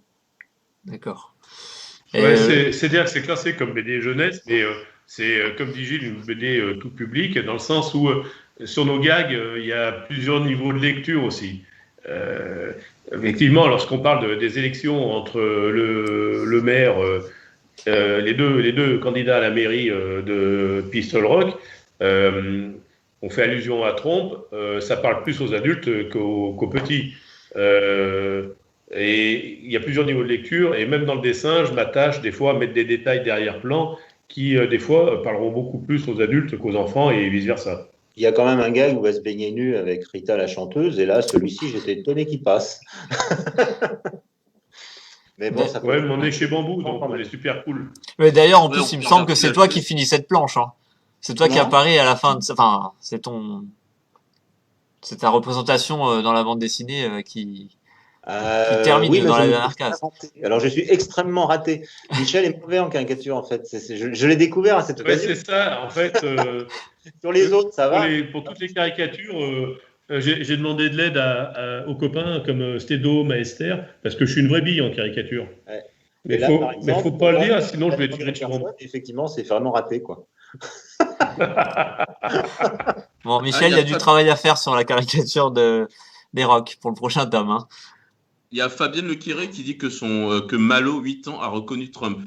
D'accord. Ouais, c'est-à-dire que c'est classé comme BD jeunesse, mais c'est, comme dit Gilles, une BD tout public, dans le sens où sur nos gags, il y a plusieurs niveaux de lecture aussi. Euh, Effectivement, lorsqu'on parle des élections entre le maire, les deux candidats à la mairie de Pistol Rock, on fait allusion à Trump, ça parle plus aux adultes qu'aux petits. Et il y a plusieurs niveaux de lecture, et même dans le dessin, je m'attache des fois à mettre des détails derrière-plan qui, des fois, parleront beaucoup plus aux adultes qu'aux enfants, et vice-versa. Il y a quand même un gars où va se baigner nu avec Rita la chanteuse, et là, celui-ci, j'étais étonné qu'il passe. Mais bon, ça peut. Ouais, mais on est chez Bambou, donc on est super cool. Mais d'ailleurs, en Ouais, plus, on il me peut semble que regarder c'est la toi télé. qui finis cette planche, hein. C'est toi qui Non. apparaît à la fin de, enfin, c'est ta représentation dans la bande dessinée qui termine Oui, mais dans je la me dernière suis très case. raté. Alors, je suis extrêmement raté. Michel est mauvais en caricature, en fait. Je l'ai découvert à cette Ouais, occasion. c'est ça. En fait, Sur les autres, ça va. pour toutes les caricatures, j'ai demandé de l'aide aux copains comme Stédo, Maester, parce que je suis une vraie bille en caricature. Ouais. Mais Et là, par mais exemple, faut on pas le voit dire, sinon je vais la tirer de chez Bambou. personne, effectivement, c'est vraiment raté, quoi. Bon, Ah, Michel, il y a du travail à faire sur la caricature des Rock pour le prochain tome, hein. Il y a Fabienne Le Quiré qui dit que Malo, 8 ans, a reconnu Trump.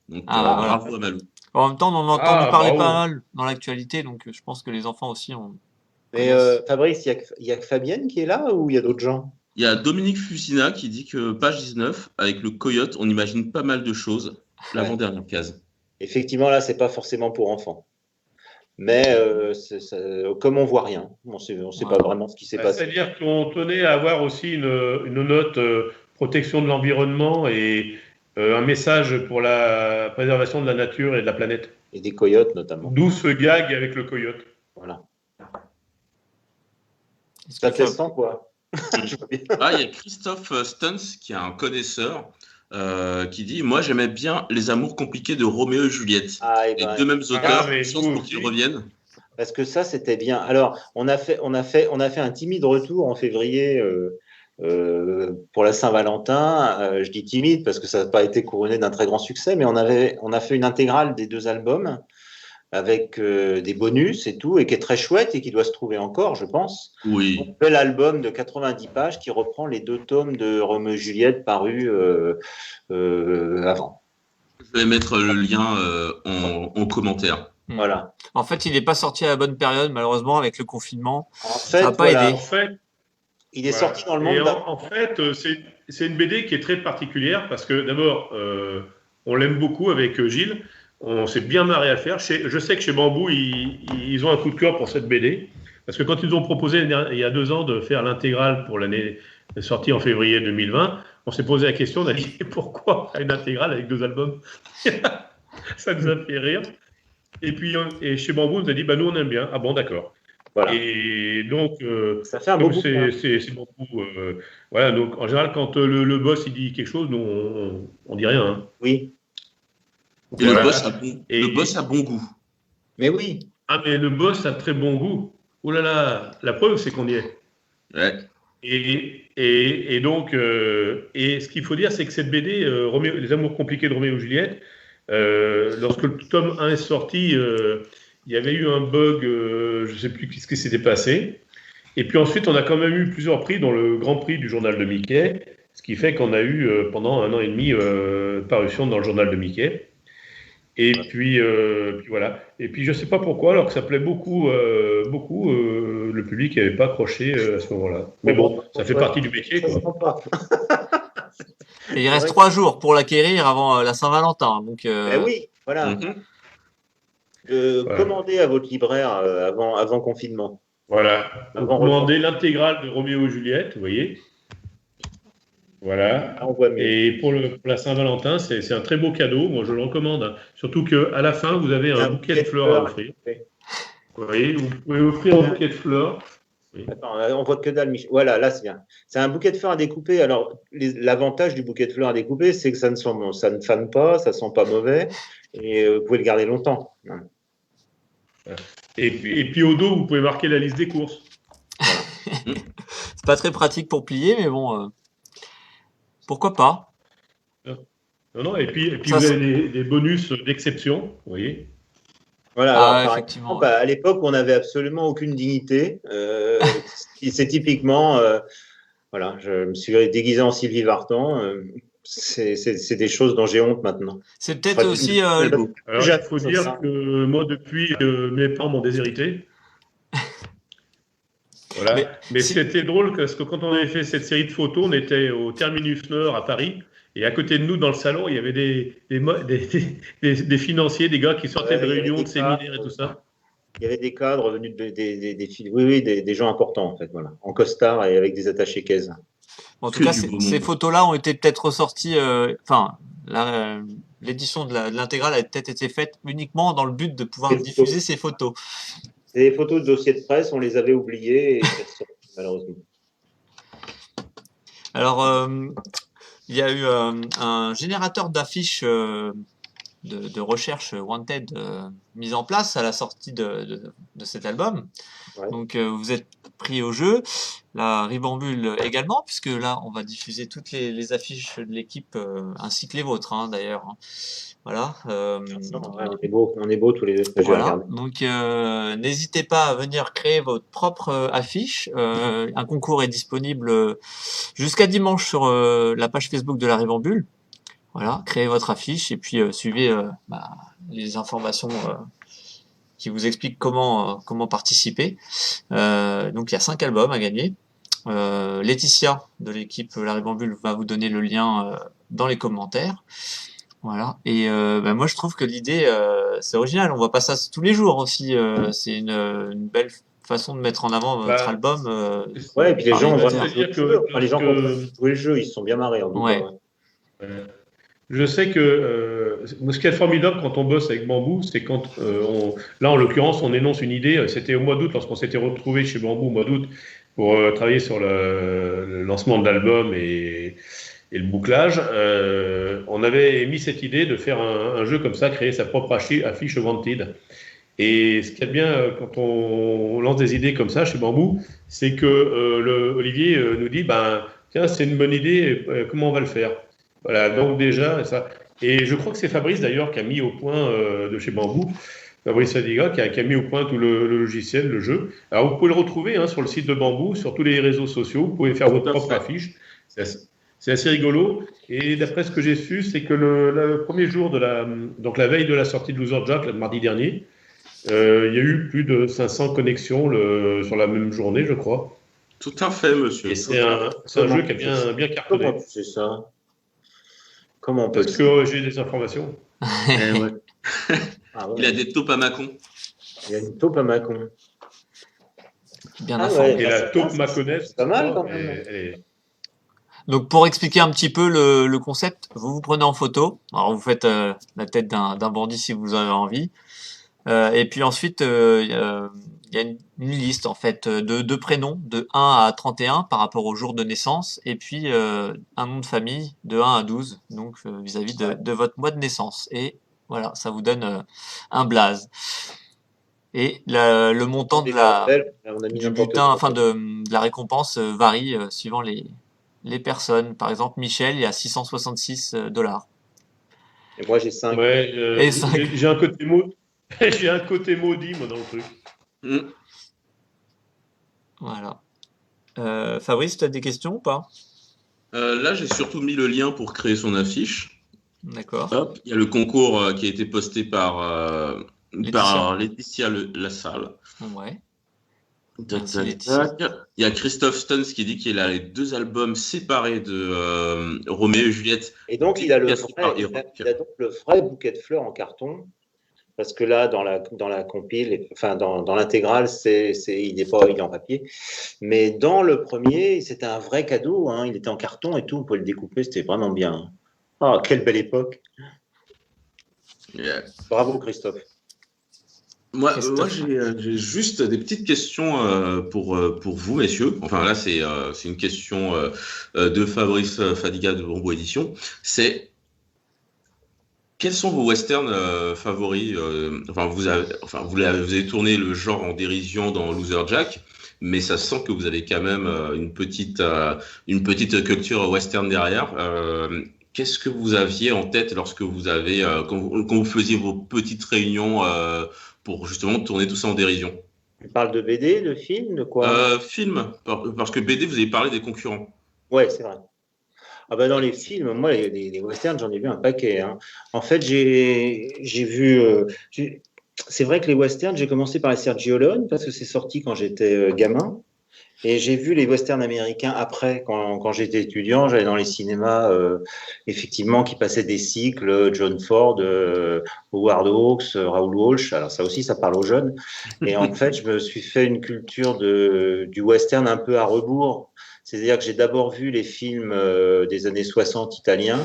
Donc, Ah, bah, voilà. bravo à Malo. En même temps, on en a entendu Ah, parler bravo. pas mal dans l'actualité, donc je pense que les enfants aussi Mais connaissent. Fabrice, il y a que Fabienne qui est là ou il y a d'autres gens? Il y a Dominique Fusina qui dit que page 19, avec le coyote, on imagine pas mal de choses. L'avant-dernière case. Effectivement, là, c'est pas forcément pour enfants. Mais comme on voit rien, on sait Voilà. pas vraiment ce qui s'est passé. C'est-à-dire qu'on tenait à avoir aussi une note protection de l'environnement et un message pour la préservation de la nature et de la planète. Et des coyotes, notamment. D'où ce gag avec le coyote. Voilà. Est-ce Ça que te laisse sans quoi? Je vois bien. Ah, il y a Christophe Stunz, qui est un connaisseur, qui dit: Moi, j'aimais bien les amours compliqués de Roméo et Juliette. Ah, et Les ben, deux mêmes auteurs, mais chance vous pour qu'ils aussi. reviennent. parce que ça, c'était bien. Alors, on a fait un timide retour en février pour la Saint-Valentin. Je dis timide parce que ça n'a pas été couronné d'un très grand succès, mais on a fait une intégrale des deux albums avec des bonus et tout, et qui est très chouette et qui doit se trouver encore, je pense. Oui. On fait l'album de 90 pages qui reprend les 2 tomes de Roméo et Juliette parus avant. Je vais mettre le lien en commentaire. Voilà. En fait, il n'est pas sorti à la bonne période, malheureusement, avec le confinement. En Ça fait, n'a pas voilà, aidé. En fait, il est voilà. sorti dans le Et monde. en fait, c'est une BD qui est très particulière parce que d'abord, on l'aime beaucoup avec Gilles. On s'est bien marré à le faire. Je sais que chez Bambou, ils ont un coup de cœur pour cette BD. Parce que quand ils ont proposé il y a 2 ans de faire l'intégrale pour l'année sortie en février 2020, on s'est posé la question, on a dit pourquoi une intégrale avec 2 albums? Ça nous a fait rire. Et puis chez Bambou, on nous a dit, bah, nous on aime bien. Ah bon, d'accord. Voilà. Et donc, Ça fait un beau comme bouquin. c'est Bambou, voilà, donc en général, quand le boss il dit quelque chose, nous on dit rien. Hein. Oui, Et Voilà. le boss a bon goût. mais oui. Ah, mais le boss a très bon goût. Oh là là, la preuve, c'est qu'on y est. Ouais. Et donc, et ce qu'il faut dire, c'est que cette BD, Les Amours compliqués de Roméo et Juliette, lorsque le tome 1 est sorti, il y avait eu un bug, je ne sais plus ce qui s'était passé. Et puis ensuite, on a quand même eu plusieurs prix, dont le Grand Prix du journal de Mickey, ce qui fait qu'on a eu pendant 1 an et demi parution dans le journal de Mickey. Et puis voilà. Et puis je ne sais pas pourquoi, alors que ça plaît beaucoup, le public n'avait pas accroché à ce moment-là. Mais bon, ça fait partie du métier, Ça se quoi. prend pas. Et il reste vrai. 3 jours pour l'acquérir avant la Saint-Valentin. Donc, Eh oui, voilà. Mhm. Voilà. Commandez à votre libraire avant confinement. Voilà. Vous Avant commandez l'intégrale de Roméo et Juliette, vous voyez. Voilà. On voit mieux. Et pour la Saint-Valentin, c'est un très beau cadeau. Moi, je le recommande. Hein. Surtout qu'à la fin, vous avez un bouquet de fleurs à offrir. Vous voyez, vous pouvez offrir un bouquet de fleurs. Oui. Attends, on voit que dalle, Michel. Voilà, là c'est bien. C'est un bouquet de fleurs à découper. Alors, l'avantage du bouquet de fleurs à découper, c'est que ça ne fane pas, ça sent pas mauvais, et vous pouvez le garder longtemps. Et puis au dos, vous pouvez marquer la liste des courses. c'est pas très pratique pour plier, mais bon, pourquoi pas. Non, et puis Ça, vous avez des bonus d'exception, vous voyez. Voilà, Ah, alors, par effectivement, exemple, à l'époque, on n'avait absolument aucune dignité. C'est typiquement, voilà, je me suis déguisé en Sylvie Vartan. C'est des choses dont j'ai honte maintenant. C'est peut-être aussi Très beau. Alors, il faut dire que moi, depuis, mes parents m'ont déshérité. Voilà. Mais c'était drôle parce que quand on avait fait cette série de photos, on était au Terminus Nord à Paris. Et à côté de nous, dans le salon, il y avait des financiers, des gars qui sortaient de réunions, de séminaires et tout ça. Il y avait des cadres venus des gens importants, en fait, voilà, en costard et avec des attachés caisses. En tout Que cas, du beau ces monde. photos-là ont été peut-être ressorties. Enfin, l'édition de l'intégrale a peut-être été faite uniquement dans le but de pouvoir Ces diffuser photos. ces photos. C'est des photos de dossiers de presse, on les avait oubliées, et malheureusement. Alors, il y a eu un générateur d'affiches de recherche Wanted mis en place à la sortie de cet album. Ouais. Donc, vous êtes pris au jeu. La Ribambule également, puisque là, on va diffuser toutes les affiches de l'équipe, ainsi que les vôtres, hein, d'ailleurs. Hein. Voilà. On est beaux tous les deux. Voilà. Donc, n'hésitez pas à venir créer votre propre affiche. Un concours est disponible jusqu'à dimanche sur la page Facebook de la Ribambule. Voilà, créez votre affiche et puis suivez les informations qui vous expliquent comment participer. Donc, il y a 5 albums à gagner. Laetitia de l'équipe La Ribambule va vous donner le lien dans les commentaires. Voilà. Et moi, je trouve que l'idée, c'est original. On voit pas ça tous les jours aussi. C'est une belle façon de mettre en avant votre album. Ouais, et puis les gens, c'est-à-dire que les gens qui ont joué le jeu, ils se sont bien marrés. En tout Ouais. cas, ouais. Je sais que ce qui est formidable quand on bosse avec Bambou, c'est quand là en l'occurrence on énonce une idée. C'était au mois d'août lorsqu'on s'était retrouvé chez Bambou au mois d'août pour travailler sur le lancement de l'album et le bouclage. On avait émis cette idée de faire un jeu comme ça, créer sa propre affiche Wanted. Et ce qu'il y a de bien quand on lance des idées comme ça chez Bambou, c'est que Olivier nous dit tiens, c'est une bonne idée, comment on va le faire? Voilà, donc déjà, ça. Et je crois que c'est Fabrice d'ailleurs qui a mis au point de chez Bambou Fabrice Adiga, qui a mis au point tout le logiciel, le jeu. Alors, vous pouvez le retrouver sur le site de Bambou, sur tous les réseaux sociaux. Vous pouvez faire votre propre affiche. C'est assez rigolo. Et d'après ce que j'ai su, c'est que le premier jour donc la veille de la sortie de Loser Jack, le mardi dernier, il y a eu plus de 500 connexions sur la même journée, je crois. Tout à fait, monsieur. Et c'est un jeu qui a bien cartonné. Comment tu sais ça? Comment on peut Parce que j'ai des informations. Ouais. Ah ouais. Il a des taupes à Mâcon. Il y a une taupe à Mâcon. Bien Ah informé. ouais. Et la c'est taupe bien, mâconnaise, c'est pas mal, je quand crois, même. elle est- Donc, pour expliquer un petit peu le concept, vous vous prenez en photo. Alors, vous faites la tête d'un bandit si vous avez envie. Et puis ensuite, il y a une liste en fait de prénoms de 1 à 31 par rapport au jour de naissance, et puis un nom de famille de 1 à 12, donc vis-à-vis de votre mois de naissance. Et voilà, ça vous donne un blaze. Et le montant de Des bordels, on a mis du n'importe butin, quoi. enfin de la récompense varie suivant les personnes. Par exemple, Michel, il y a 666 $. Et moi, j'ai 5. Ouais, Et 5. j'ai un côté j'ai un côté maudit, moi, dans le truc. Mm. Voilà. Fabrice, tu as des questions ou pas? Là, j'ai surtout mis le lien pour créer son affiche. D'accord. Hop, il y a le concours qui a été posté par Laetitia. Laetitia Lassalle. Ouais. Tac, Merci, tac, Laetitia. tac. Il y a Christophe Stones qui dit qu'il a les 2 albums séparés de Roméo et Juliette. Et donc, il a dédicacés par Erock. il a donc le vrai bouquet de fleurs en carton. Parce que là, dans la compile, enfin dans l'intégrale, il est en papier. Mais dans le premier, c'était un vrai cadeau. Hein. Il était en carton et tout. On pouvait le découper. C'était vraiment bien. Ah, quelle belle époque. Yeah. Bravo, Christophe. Moi, Christophe. j'ai juste des petites questions pour vous, messieurs. Enfin, là, c'est une question de Fabrice Fadiga de Bambou Édition. C'est quels sont vos westerns favoris? Vous avez tourné le genre en dérision dans Loser Jack, mais ça sent que vous avez quand même une petite culture western derrière. Qu'est-ce que vous aviez en tête lorsque vous avez quand vous faisiez vos petites réunions pour justement tourner tout ça en dérision? Tu parles de BD, de film, de quoi? Film, parce que BD, vous avez parlé des concurrents. Ouais, c'est vrai. Ah bah dans les films, moi, les westerns, j'en ai vu un paquet. Hein. En fait, j'ai vu. C'est vrai que les westerns, j'ai commencé par les Sergio Leone parce que c'est sorti quand j'étais gamin. Et j'ai vu les westerns américains après, quand j'étais étudiant. J'allais dans les cinémas, effectivement, qui passaient des cycles, John Ford, Howard Hawks, Raoul Walsh. Alors ça aussi, ça parle aux jeunes. Et en fait, je me suis fait une culture du western un peu à rebours. C'est-à-dire que j'ai d'abord vu les films des années 60 italiens,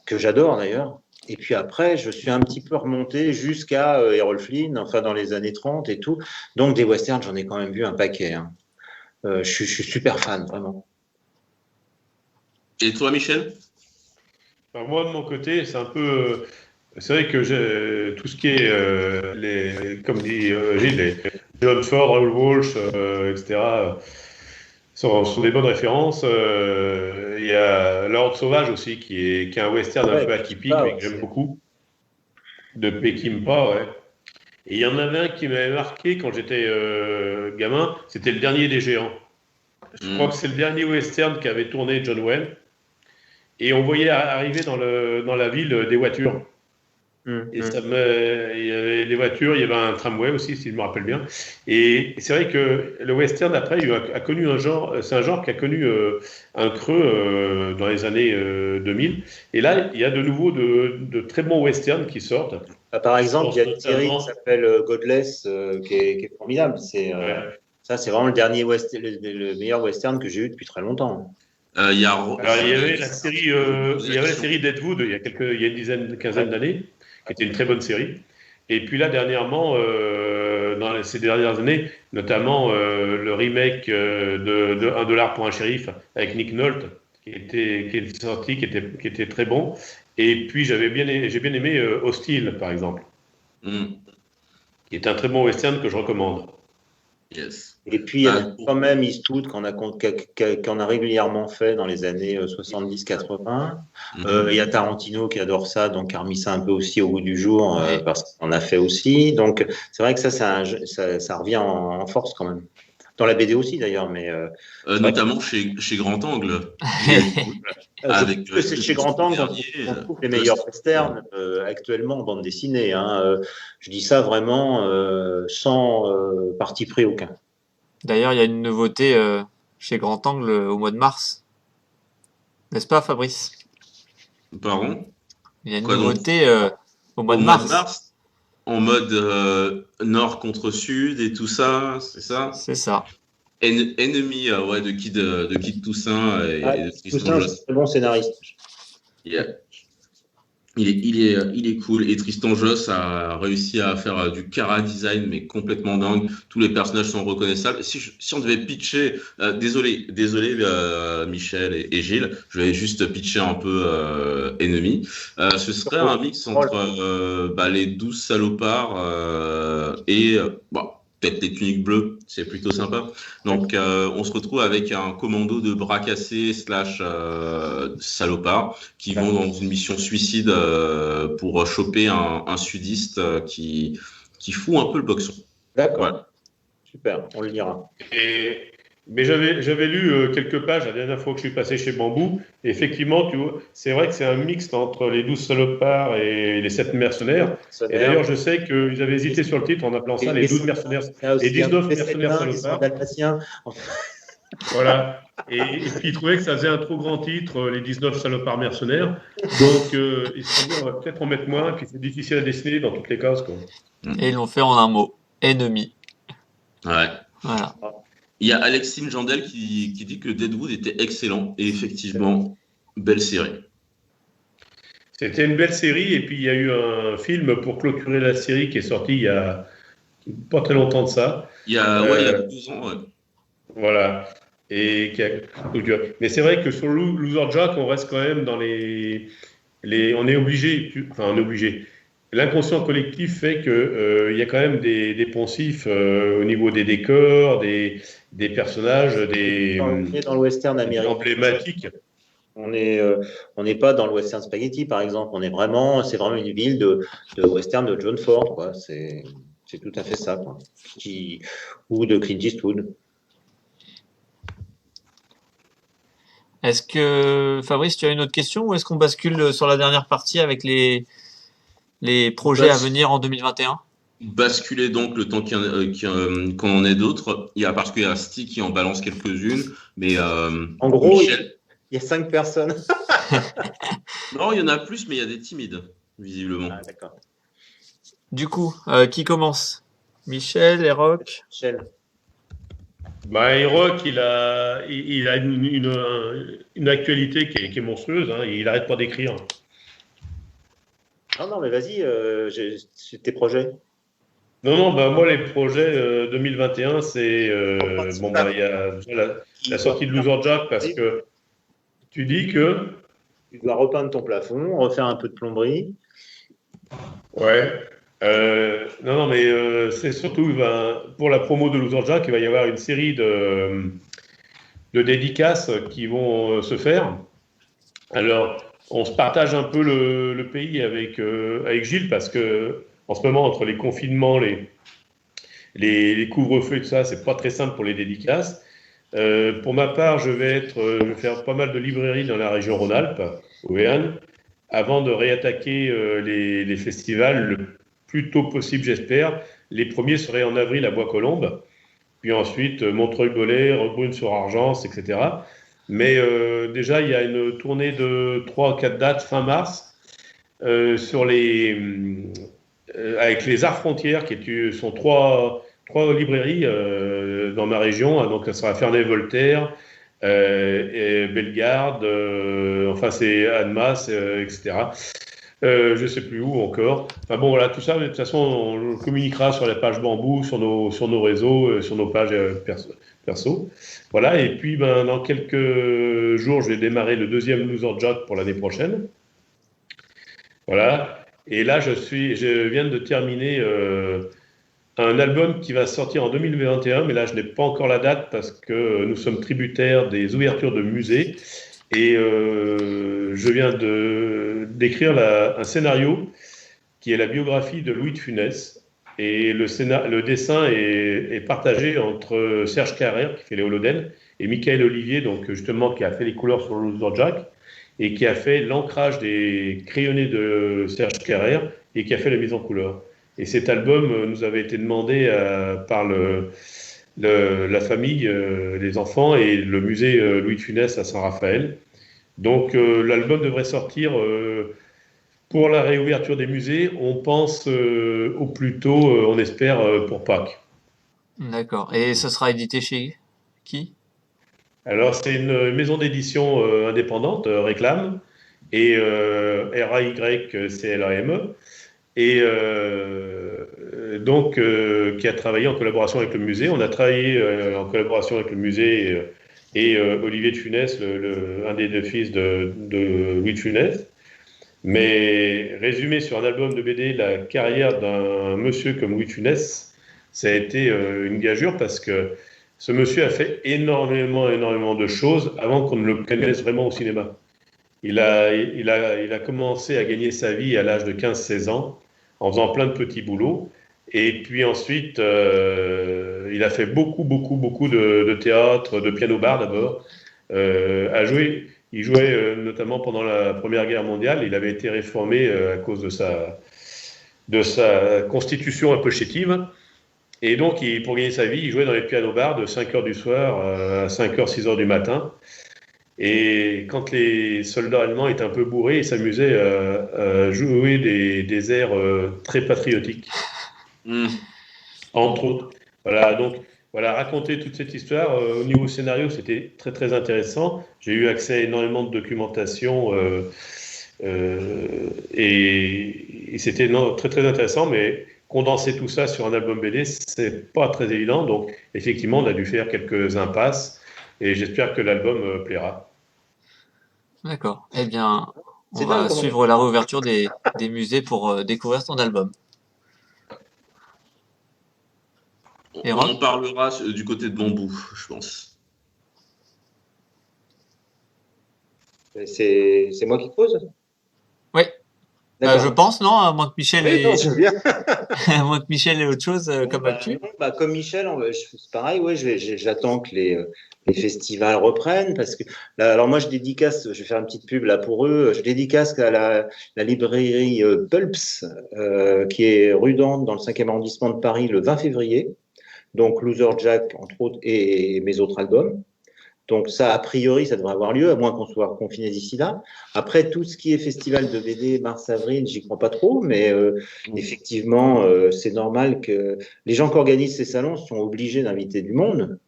que j'adore d'ailleurs. Et puis après, je suis un petit peu remonté jusqu'à Errol Flynn, enfin dans les années 30 et tout. Donc des westerns, j'en ai quand même vu un paquet. Hein. Je suis super fan, vraiment. Et toi, Michel? Alors moi, de mon côté, c'est un peu. C'est vrai que j'ai tout ce qui est, comme dit Gilles, les John Ford, Raoul Walsh, etc., sont des bonnes références. Il y a La Horde Sauvage aussi, qui est un western un peu atypique, mais que j'aime beaucoup, de Peckinpah, ouais. Et il y en avait un qui m'avait marqué quand j'étais gamin, c'était Le Dernier des Géants. Je crois que c'est le dernier western qu'avait tourné John Wayne. Et on voyait arriver dans la ville des voitures. Et il y avait des voitures, il y avait un tramway aussi, si je me rappelle bien. Et c'est vrai que le western, après, a connu un genre, c'est un genre qui a connu un creux dans les années 2000. Et là, il y a de nouveau de très bons westerns qui sortent. Par exemple, il y a une notamment... série qui s'appelle Godless, qui est formidable. Ça, c'est vraiment le dernier le meilleur western que j'ai eu depuis très longtemps. Il y avait la série Deadwood il y a une quinzaine d'années, qui était une très bonne série. Et puis là, dernièrement, dans ces dernières années, notamment le remake de $1 pour un shérif avec Nick Nolte, qui est sorti, qui était très bon. Et puis j'ai bien aimé Hostile, par exemple, qui est un très bon western que je recommande. Yes. Et puis, il y a Ah, quand même Eastwood qu'on a régulièrement fait dans les années 70-80. Il y a Tarantino qui adore ça, donc qui a remis ça un peu aussi au goût du jour, Ouais. parce qu'on a fait aussi. Donc, c'est vrai que ça revient en force quand même. Dans la BD aussi, d'ailleurs, mais c'est vrai que notamment chez Grand Angle, je avec trouve que c'est chez Grand Christophe Angle Vernier, qu'on trouve les meilleurs westerns actuellement en bande dessinée. Hein. Je dis ça vraiment sans parti pris aucun. D'ailleurs, il y a une nouveauté chez Grand Angle au mois de mars. N'est-ce pas, Fabrice? Pardon? Il y a une Quoi donc? nouveauté au mois Au de mois de mars. mars, en mode nord contre sud et tout ça, c'est ça? C'est ça. Ennemi ouais, de Kid Toussaint Ah, et de tout Tristan ça, c'est un Josse. très bon scénariste. Yeah. Il est cool. Et Tristan Josse a réussi à faire du chara design, mais complètement dingue. Tous les personnages sont reconnaissables. Si on devait pitcher, désolé Michel et Gilles, je vais juste pitcher un peu Ennemi. Ce serait un mix entre les 12 salopards et peut-être les tuniques bleues. C'est plutôt sympa. Donc on se retrouve avec un commando de bras cassés / salopards qui vont dans une mission suicide pour choper un sudiste qui fout un peu le boxon. D'accord, Voilà. super, on le lira. Mais j'avais lu quelques pages la dernière fois que je suis passé chez Bambou. Et effectivement, tu vois, c'est vrai que c'est un mixte entre les 12 salopards et les 7 mercenaires. Et d'ailleurs, je sais qu'ils avaient hésité sur le titre en appelant ça les 12 mercenaires, les 19 mercenaires salopards. Voilà. Et puis ils trouvaient que ça faisait un trop grand titre, les 19 salopards mercenaires. Donc ils se sont dit, on va peut-être en mettre moins, puis c'est difficile à dessiner dans toutes les cases, quoi. Et ils l'ont fait en un mot. Ennemi. Ouais. Voilà. Il y a Alexine Jandel qui dit que Deadwood était excellent. Et effectivement, belle série. C'était une belle série. Et puis il y a eu un film pour clôturer la série qui est sorti il y a pas très longtemps de ça. Il y a 12 ans, ouais. Voilà. Mais c'est vrai que sur Loser Jack, on reste quand même dans on est obligé, on est obligé. L'inconscient collectif fait que il y a quand même des poncifs au niveau des décors, des personnages, On est dans le western américain. Emblématiques. On n'est pas dans le western spaghetti, par exemple. C'est vraiment une ville de western de John Ford, quoi. C'est tout à fait ça, quoi. Ou de Clint Eastwood. Est-ce que, Fabrice, tu as une autre question ou est-ce qu'on bascule sur la dernière partie avec les projets à venir en 2021? Basculer donc le temps qu'on en ait d'autres. Parce qu'il y a Stick qui en balance quelques-unes, mais en gros, Michel... il y a 5 personnes. Non, il y en a plus, mais il y a des timides, visiblement. Ah, d'accord. Du coup, qui commence? Michel, Eroc? Michel. Eroc, il a une actualité qui est monstrueuse. Hein, il n'arrête pas d'écrire. Non, mais vas-y, c'est tes projets. Non, moi, les projets 2021, c'est. Il y a déjà la sortie de Loser Jack parce que tu dis que. Tu dois repeindre ton plafond, refaire un peu de plomberie. Ouais. Mais c'est surtout pour la promo de Loser Jack, il va y avoir une série de dédicaces qui vont se faire. Alors, on se partage un peu le pays avec Gilles parce que en ce moment, entre les confinements, les couvre-feux et tout ça, c'est pas très simple pour les dédicaces. Pour ma part, je vais faire pas mal de librairies dans la région Rhône-Alpes, Auvergne, avant de réattaquer les festivals le plus tôt possible, j'espère. Les premiers seraient en avril à Bois-Colombes, puis ensuite Montreuil-Belay, Roquebrune-sur-Argence, etc. Mais déjà, il y a une tournée de 3 ou 4 dates fin mars avec les Arts Frontières, qui sont trois librairies dans ma région. Donc, ça sera Ferney-Voltaire, et Bellegarde, c'est Annemasse, etc. Je ne sais plus où encore. Enfin bon, voilà, tout ça, de toute façon, on le communiquera sur la page Bambou, sur nos réseaux, sur nos pages perso. Voilà, et puis dans quelques jours, je vais démarrer le 2e Loser Jack pour l'année prochaine. Voilà, et là, je viens de terminer un album qui va sortir en 2021, mais là je n'ai pas encore la date parce que nous sommes tributaires des ouvertures de musées et je viens d'écrire un scénario qui est la biographie de Louis de Funès. Et le dessin est partagé entre Serge Carrère, qui fait les Holoden, et Michael Olivier, donc justement, qui a fait les couleurs sur Loser Jack, et qui a fait l'ancrage des crayonnés de Serge Carrère, et qui a fait la mise en couleur. Et cet album nous avait été demandé par la famille, les enfants, et le musée Louis de Funès à Saint-Raphaël. Donc l'album devrait sortir pour la réouverture des musées, on pense au plus tôt, on espère, pour Pâques. D'accord. Et ce sera édité chez qui? Alors, c'est une maison d'édition indépendante, Réclame, et RAYCLAME, et donc qui a travaillé en collaboration avec le musée. On a travaillé en collaboration avec le musée et Olivier de Funès, un des deux fils de Louis de Funès. Mais résumé sur un album de BD, la carrière d'un monsieur comme Louis de Funès, ça a été une gageure parce que ce monsieur a fait énormément de choses avant qu'on ne le connaisse vraiment au cinéma. Il a commencé à gagner sa vie à l'âge de 15-16 ans en faisant plein de petits boulots. Et puis ensuite, il a fait beaucoup de théâtre, de piano-bar d'abord, il jouait notamment pendant la Première Guerre mondiale. Il avait été réformé à cause de sa constitution un peu chétive. Et donc, pour gagner sa vie, il jouait dans les piano-bars de 5h du soir à 5h, 6h du matin. Et quand les soldats allemands étaient un peu bourrés, ils s'amusaient à jouer des airs très patriotiques. Entre autres. Voilà, donc voilà, raconter toute cette histoire au niveau scénario, c'était très intéressant. J'ai eu accès à énormément de documentation et c'était très intéressant, mais condenser tout ça sur un album BD, c'est pas très évident. Donc effectivement, on a dû faire quelques impasses et j'espère que l'album plaira. D'accord. Eh bien, on va suivre la réouverture des musées pour découvrir ton album. On en parlera du côté de Bambou, je pense. C'est moi qui cause? Oui. Je pense, non, à moins que Michel à moins que Michel ait autre chose comme actu. Comme Michel, c'est pareil, ouais, j'attends que les festivals reprennent parce que là, alors moi je dédicace, je vais faire une petite pub là pour eux, je dédicace à la librairie Pulps qui est rue d'Anne dans le 5e arrondissement de Paris le 20 février. Donc Loser Jack entre autres et mes autres albums. Donc ça, a priori, ça devrait avoir lieu, à moins qu'on soit confiné d'ici là. Après, tout ce qui est festival de BD, mars-avril, j'y crois pas trop, mais effectivement, c'est normal que les gens qui organisent ces salons sont obligés d'inviter du monde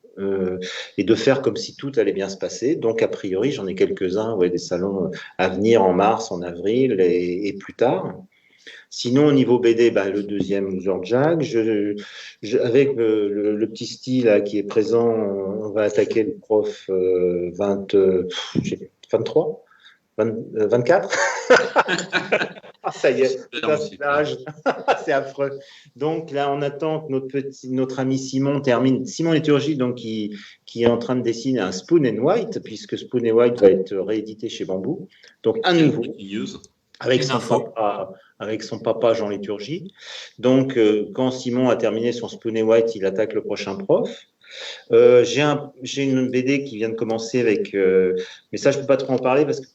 et de faire comme si tout allait bien se passer. Donc, a priori, j'en ai quelques-uns, des salons à venir en mars, en avril et plus tard. Sinon, au niveau BD, le deuxième Loser Jack, avec le petit style là, qui est présent, on va attaquer le prof 23, 24. Ah, ça y est, c'est affreux. Donc là, on attend que notre ami Simon termine. Simon Liturgie, donc qui est en train de dessiner un Spoon and White, puisque Spoon and White va être réédité chez Bambou. Donc à nouveau. Avec son papa Jean Liturgie. Donc, quand Simon a terminé son Spoon and White, il attaque le prochain prof. J'ai une BD qui vient de commencer avec, mais ça je peux pas trop en parler parce que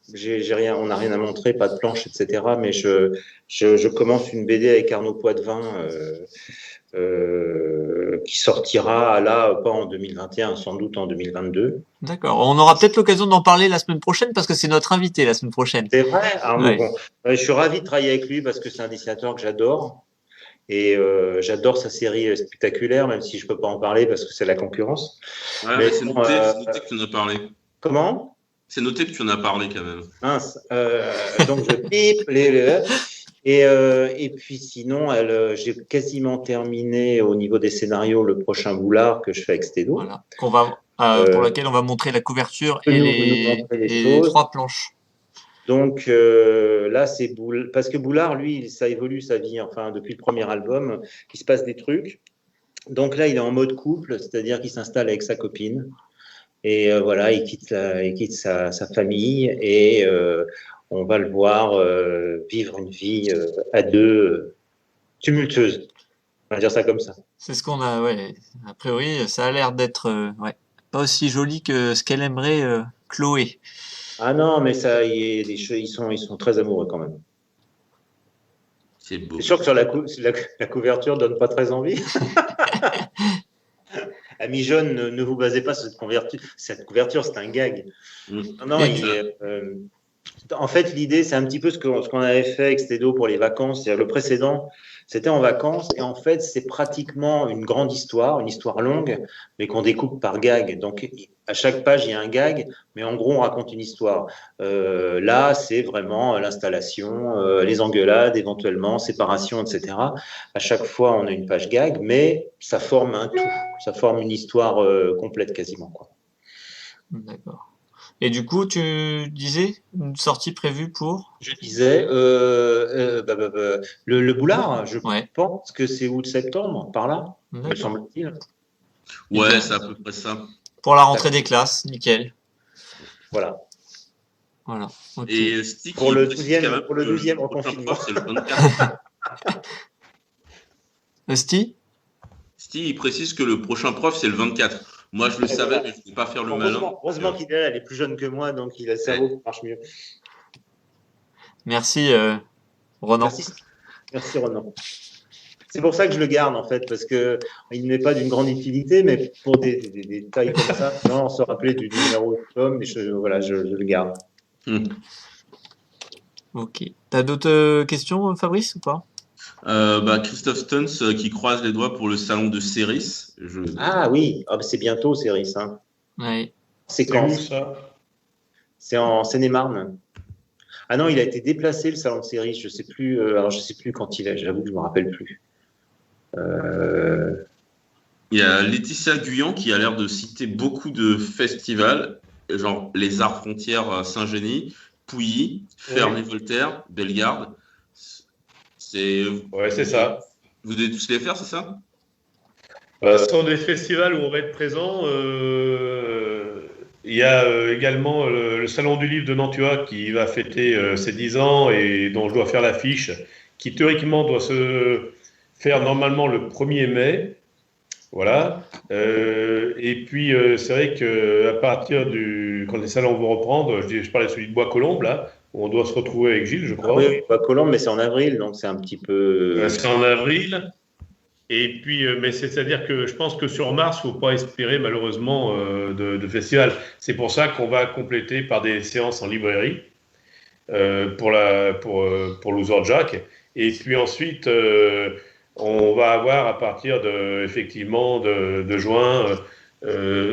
on n'a rien à montrer, pas de planche, etc. Mais je commence une BD avec Arnaud Poitvin qui sortira là pas en 2021, sans doute en 2022. D'accord. On aura peut-être l'occasion d'en parler la semaine prochaine parce que c'est notre invité la semaine prochaine. C'est vrai. Bon, je suis ravi de travailler avec lui parce que c'est un dessinateur que j'adore. Et j'adore sa série spectaculaire, même si je peux pas en parler parce que c'est la concurrence. Ouais, mais c'est noté que tu en as parlé. Comment? C'est noté que tu en as parlé quand même. Mince. Donc je pipe et puis sinon, j'ai quasiment terminé au niveau des scénarios le prochain Boulard que je fais avec Stédo. Voilà. Pour laquelle on va montrer la couverture et les 3 planches. Donc là, parce que Boulard, lui, ça évolue sa vie. Enfin, depuis le premier album, il se passe des trucs. Donc là, il est en mode couple, c'est-à-dire qu'il s'installe avec sa copine. Et voilà, il quitte sa famille et on va le voir vivre une vie à deux tumultueuse. On va dire ça comme ça. C'est ce qu'on a, ouais. A priori, ça a l'air d'être ouais, pas aussi joli que ce qu'elle aimerait Chloé. Ah non, mais ça, ils sont très amoureux quand même. C'est beau. C'est sûr que sur la couverture donne pas très envie. Amis jeunes, ne vous basez pas sur cette couverture. Cette couverture, c'est un gag. Non, en fait, l'idée, c'est un petit peu ce qu'on avait fait avec Stédo pour les vacances. Le précédent, c'était en vacances. Et en fait, c'est pratiquement une grande histoire, une histoire longue, mais qu'on découpe par gag. Donc, à chaque page, il y a un gag, mais en gros, on raconte une histoire. Là, c'est vraiment l'installation, les engueulades, éventuellement, séparation, etc. À chaque fois, on a une page gag, mais ça forme un tout. Ça forme une histoire complète quasiment, quoi. D'accord. Et du coup, tu disais une sortie prévue pour? Je disais, le Boulard, je Ouais. pense que c'est août-septembre, par là, me D'accord. semble-t-il. Ouais, c'est à peu près ça. Pour la rentrée des classes, nickel. Voilà. Voilà. Ok. Et Stick, Pour il le précise 12e quand même pour le que 12e prochain reconfinement. prof, c'est le 24. Sti? Stick, il précise que le prochain prof, c'est le 24. Moi, je le savais, mais je ne peux pas faire le malin. Heureusement qu'il est là, elle est plus jeune que moi, donc il a le cerveau qui marche mieux. Merci, Ronan. Merci Ronan. C'est pour ça que je le garde en fait, parce que il n'est pas d'une grande utilité, mais pour des tailles comme ça, non, on se rappelait du numéro de Tom, et voilà, je le garde. Ok. T'as d'autres questions, Fabrice, ou pas? Christophe Stunz qui croise les doigts pour le salon de Céris. Ah oui, c'est bientôt, Céris. Hein. Ouais. C'est C'est quand où ça? C'est en Seine-et-Marne. Ah non, il a été déplacé le salon de Céris. Je sais plus. Alors je sais plus quand il est. J'avoue que je me rappelle plus. Il y a Laetitia Guyan qui a l'air de citer beaucoup de festivals, genre les Arts Frontières à Saint-Genis, Pouilly, Ferney-Voltaire, Bellegarde. Ouais, c'est ça. Vous devez tous les faire, c'est ça? Ce sont des festivals où on va être présent. Il y a également le Salon du Livre de Nantua qui va fêter ses 10 ans et dont je dois faire l'affiche, qui théoriquement doit se faire normalement le 1er mai. Voilà. Et puis, c'est vrai qu'à partir quand les salons vont reprendre, je parlais de celui de Bois-Colombes, là, où on doit se retrouver avec Gilles, je crois. Oui, Colombe, mais c'est en avril, donc c'est un petit peu. C'est en avril. Et puis, mais c'est-à-dire que je pense que sur Mars, il ne faut pas espérer malheureusement de festival. C'est pour ça qu'on va compléter par des séances en librairie pour Loser Jack. Et puis ensuite, on va avoir à partir effectivement de juin,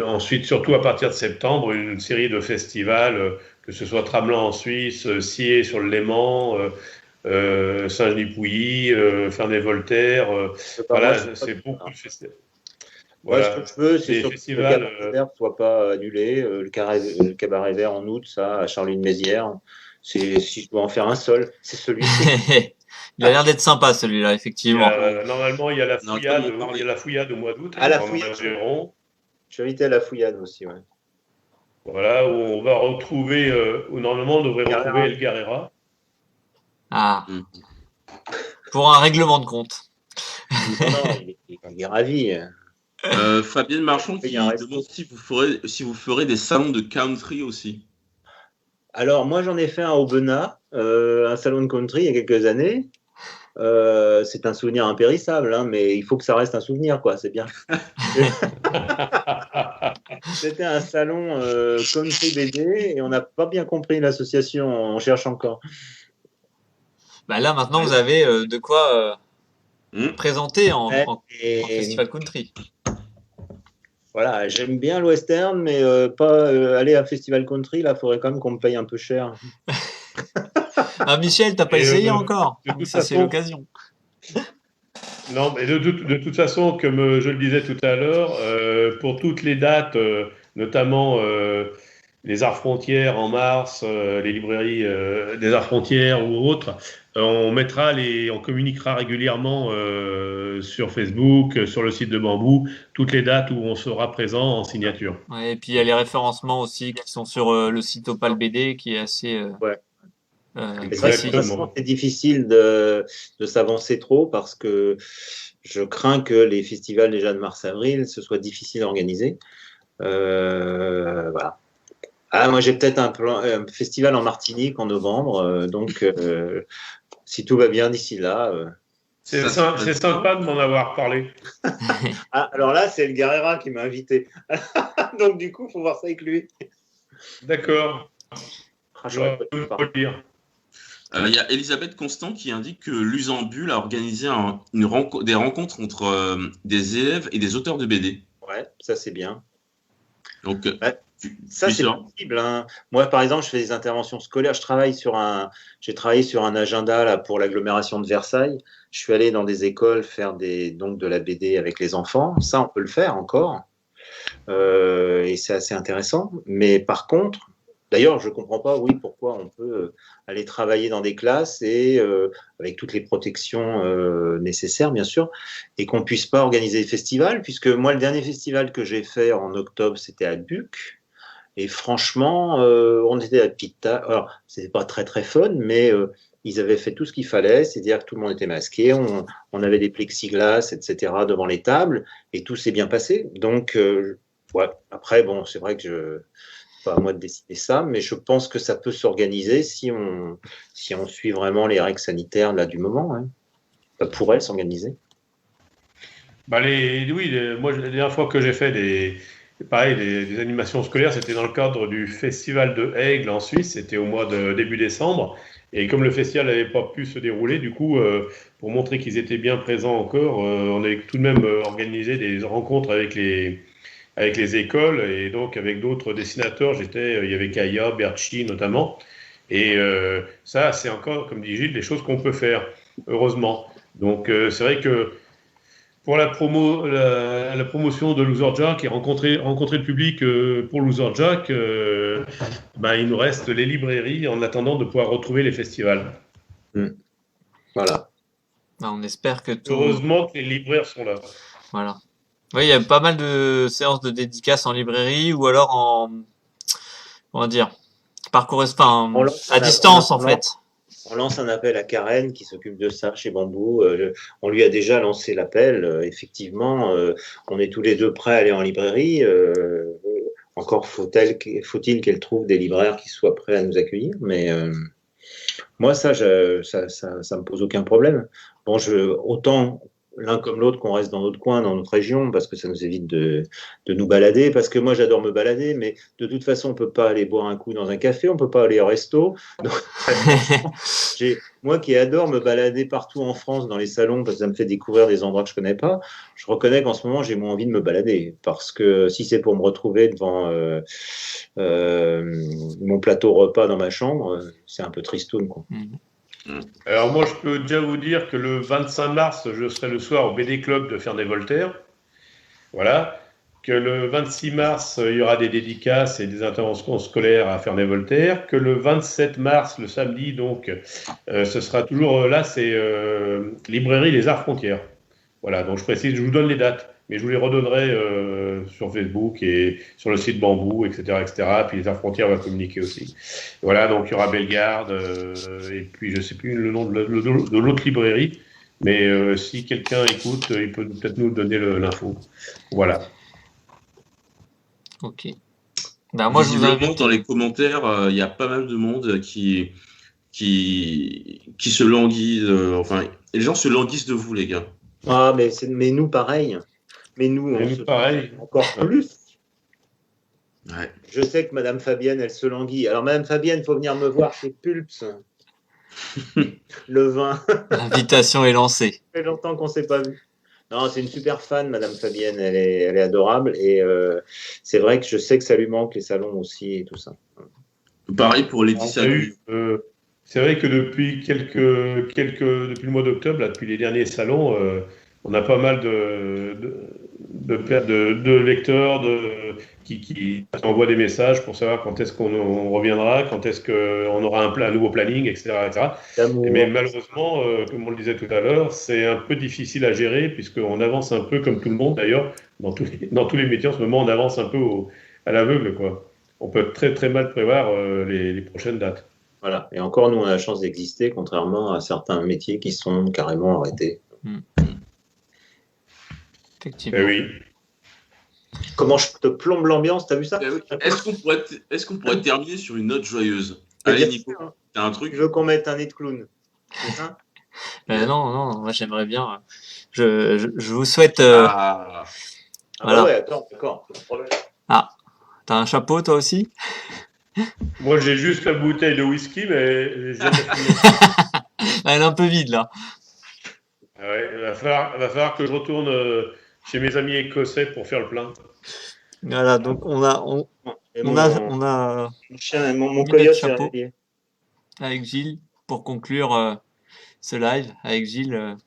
ensuite surtout à partir de septembre, une série de festivals, que ce soit Tramelan en Suisse, Sciez sur le Léman, Saint-Genis-Pouilly, Ferney-Voltaire, voilà, c'est beaucoup de festivals. Voilà. Ce que je veux, c'est que le cabaret vert ne soit pas annulé. Le cabaret vert en août, ça, à Charleville-Mézières. Si je dois en faire un seul, c'est celui-ci. Il a l'air d'être sympa celui-là, effectivement. Normalement, il y a la fouillade au mois d'août. À la fouillade. Je suis invité à la fouillade aussi, ouais. Voilà, où on va retrouver, où normalement on devrait retrouver El Guerrera. Ah. Pour un règlement de compte. Non, il est ravi. Fabienne Marchand qui demande si vous ferez des salons de country aussi. Alors, moi, j'en ai fait un au Benat, un salon de country il y a quelques années. C'est un souvenir impérissable, hein, mais il faut que ça reste un souvenir, quoi. C'est bien. C'était un salon country BD et on n'a pas bien compris l'association. On cherche encore. Bah là, maintenant, vous avez de quoi présenter en festival country. Voilà, j'aime bien le western, mais pas aller à un festival country. Là, il faudrait quand même qu'on me paye un peu cher. Ah, Michel, t'as pas essayé encore? Ça, c'est l'occasion. Non, mais de toute façon, comme je le disais tout à l'heure, pour toutes les dates, notamment les Arts Frontières en mars, les librairies des Arts Frontières ou autres, on communiquera régulièrement sur Facebook, sur le site de Bambou, toutes les dates où on sera présent en signature. Ouais, et puis il y a les référencements aussi qui sont sur le site Opal BD qui est assez Ouais. Mais c'est vrai que précis. pour l'instant, c'est difficile de s'avancer trop parce que je crains que les festivals déjà de mars-avril, ce soit difficile à organiser. Voilà. Ah, moi, j'ai peut-être un festival en Martinique en novembre, donc si tout va bien d'ici là. C'est sympa de m'en avoir parlé. Ah, alors là, c'est le Guerrera qui m'a invité. Donc, du coup, il faut voir ça avec lui. D'accord. Ah, Je j'aurais pas dû peux parler. le dire. Il y a Elisabeth Constant qui indique que l'Usambule a organisé des rencontres entre des élèves et des auteurs de BD. Ouais, ça, c'est bien. Donc, Ouais. Ça, c'est possible. Hein. Moi, par exemple, je fais des interventions scolaires. J'ai travaillé sur un agenda là, pour l'agglomération de Versailles. Je suis allé dans des écoles faire donc de la BD avec les enfants. Ça, on peut le faire encore. Et c'est assez intéressant. Mais par contre, d'ailleurs, je ne comprends pas, oui, pourquoi on peut aller travailler dans des classes et avec toutes les protections nécessaires, bien sûr, et qu'on ne puisse pas organiser des festivals, puisque moi, le dernier festival que j'ai fait en octobre, c'était à Buc. Et franchement, on était à Pita. Alors, c'était pas très très fun, mais ils avaient fait tout ce qu'il fallait, c'est-à-dire que tout le monde était masqué, on avait des plexiglas, etc. devant les tables, et tout s'est bien passé. Donc, ouais. Après, bon, c'est vrai que c'est pas à moi de décider ça, mais je pense que ça peut s'organiser si on suit vraiment les règles sanitaires là du moment. Hein. Ça pourrait s'organiser. Bah moi, la dernière fois que j'ai fait des animations scolaires, c'était dans le cadre du festival de Aigle en Suisse, c'était au mois de début décembre. Et comme le festival n'avait pas pu se dérouler, du coup, pour montrer qu'ils étaient bien présents encore, on avait tout de même organisé des rencontres avec les écoles et donc avec d'autres dessinateurs. Il y avait Kaya, Berchi notamment. Et ça, c'est encore, comme dit Gilles, des choses qu'on peut faire, heureusement. Donc, c'est vrai que pour la promotion de Loser Jack et rencontrer le public pour Loser Jack, il nous reste les librairies en attendant de pouvoir retrouver les festivals. Voilà. On espère que tout. Heureusement que les libraires sont là. Voilà. Oui, il y a pas mal de séances de dédicaces en librairie ou alors on va dire, à distance en fait. On lance un appel à Karen qui s'occupe de ça chez Bambou. On lui a déjà lancé l'appel. Effectivement, on est tous les deux prêts à aller en librairie. Encore faut-il qu'elle trouve des libraires qui soient prêts à nous accueillir. Mais moi, ça me pose aucun problème. Bon, autant l'un comme l'autre qu'on reste dans notre coin, dans notre région, parce que ça nous évite de nous balader, parce que moi j'adore me balader, mais de toute façon on peut pas aller boire un coup dans un café, on peut pas aller au resto. Donc, moi qui adore me balader partout en France dans les salons, parce que ça me fait découvrir des endroits que je connais pas, je reconnais qu'en ce moment j'ai moins envie de me balader, parce que si c'est pour me retrouver devant mon plateau repas dans ma chambre, c'est un peu tristoun, quoi. Alors moi, je peux déjà vous dire que le 25 mars, je serai le soir au BD Club de Ferney-Voltaire. Voilà. Que le 26 mars, il y aura des dédicaces et des interventions scolaires à Ferney-Voltaire. Que le 27 mars, le samedi, donc, ce sera toujours là, c'est Librairie Les Arts Frontières. Voilà, donc je précise, je vous donne les dates, mais je vous les redonnerai sur Facebook et sur le site Bambou, etc., etc. Puis les Arts Frontières va communiquer aussi. Voilà, donc il y aura Bellegarde, et puis je ne sais plus le nom de l'autre librairie, mais si quelqu'un écoute, il peut peut-être nous donner l'info. Voilà. Ok. Moi, je vous invite. Dans les commentaires, il y a pas mal de monde qui se languissent. Les gens se languissent de vous, les gars. Ah, mais nous, pareil. Mais nous, pareil. Encore plus. Ouais. Je sais que Madame Fabienne, elle se languit. Alors, Madame Fabienne, il faut venir me voir chez Pulps. Le vin. L'invitation est lancée. Ça fait longtemps qu'on ne s'est pas vu. Non, c'est une super fan, Madame Fabienne. Elle est adorable. Et c'est vrai que je sais que ça lui manque, les salons aussi et tout ça. Pareil pour l'édition. C'est vrai que depuis depuis le mois d'octobre, depuis les derniers salons, on a pas mal de lecteurs qui envoient des messages pour savoir quand est-ce qu'on reviendra, quand est-ce qu'on aura un nouveau planning, etc. etc. Mais malheureusement, comme on le disait tout à l'heure, c'est un peu difficile à gérer puisqu'on avance un peu comme tout le monde d'ailleurs. Dans tous les métiers en ce moment, on avance un peu à l'aveugle, quoi. On peut très très mal prévoir les prochaines dates. Voilà. Et encore, nous, on a la chance d'exister, contrairement à certains métiers qui sont carrément arrêtés. Effectivement. Eh oui. Comment je te plombe l'ambiance, t'as vu ça? Est-ce qu'on pourrait terminer sur une note joyeuse? Mais Allez, bien Nico, sûr. t'as un truc? Tu veux qu'on mette un nez de clown? C'est ça? Non, moi j'aimerais bien. Je vous souhaite. Ah voilà. bah ouais, attends, d'accord. Pas de problème. Ah, t'as un chapeau toi aussi? Moi, j'ai juste la bouteille de whisky, mais j'ai jamais fini. Elle est un peu vide là. Ah ouais, il va falloir que je retourne chez mes amis écossais pour faire le plein. Voilà, donc on a Et mon mon mis coyote, notre c'est chapeau. réveillé. avec Gilles pour conclure ce live avec Gilles.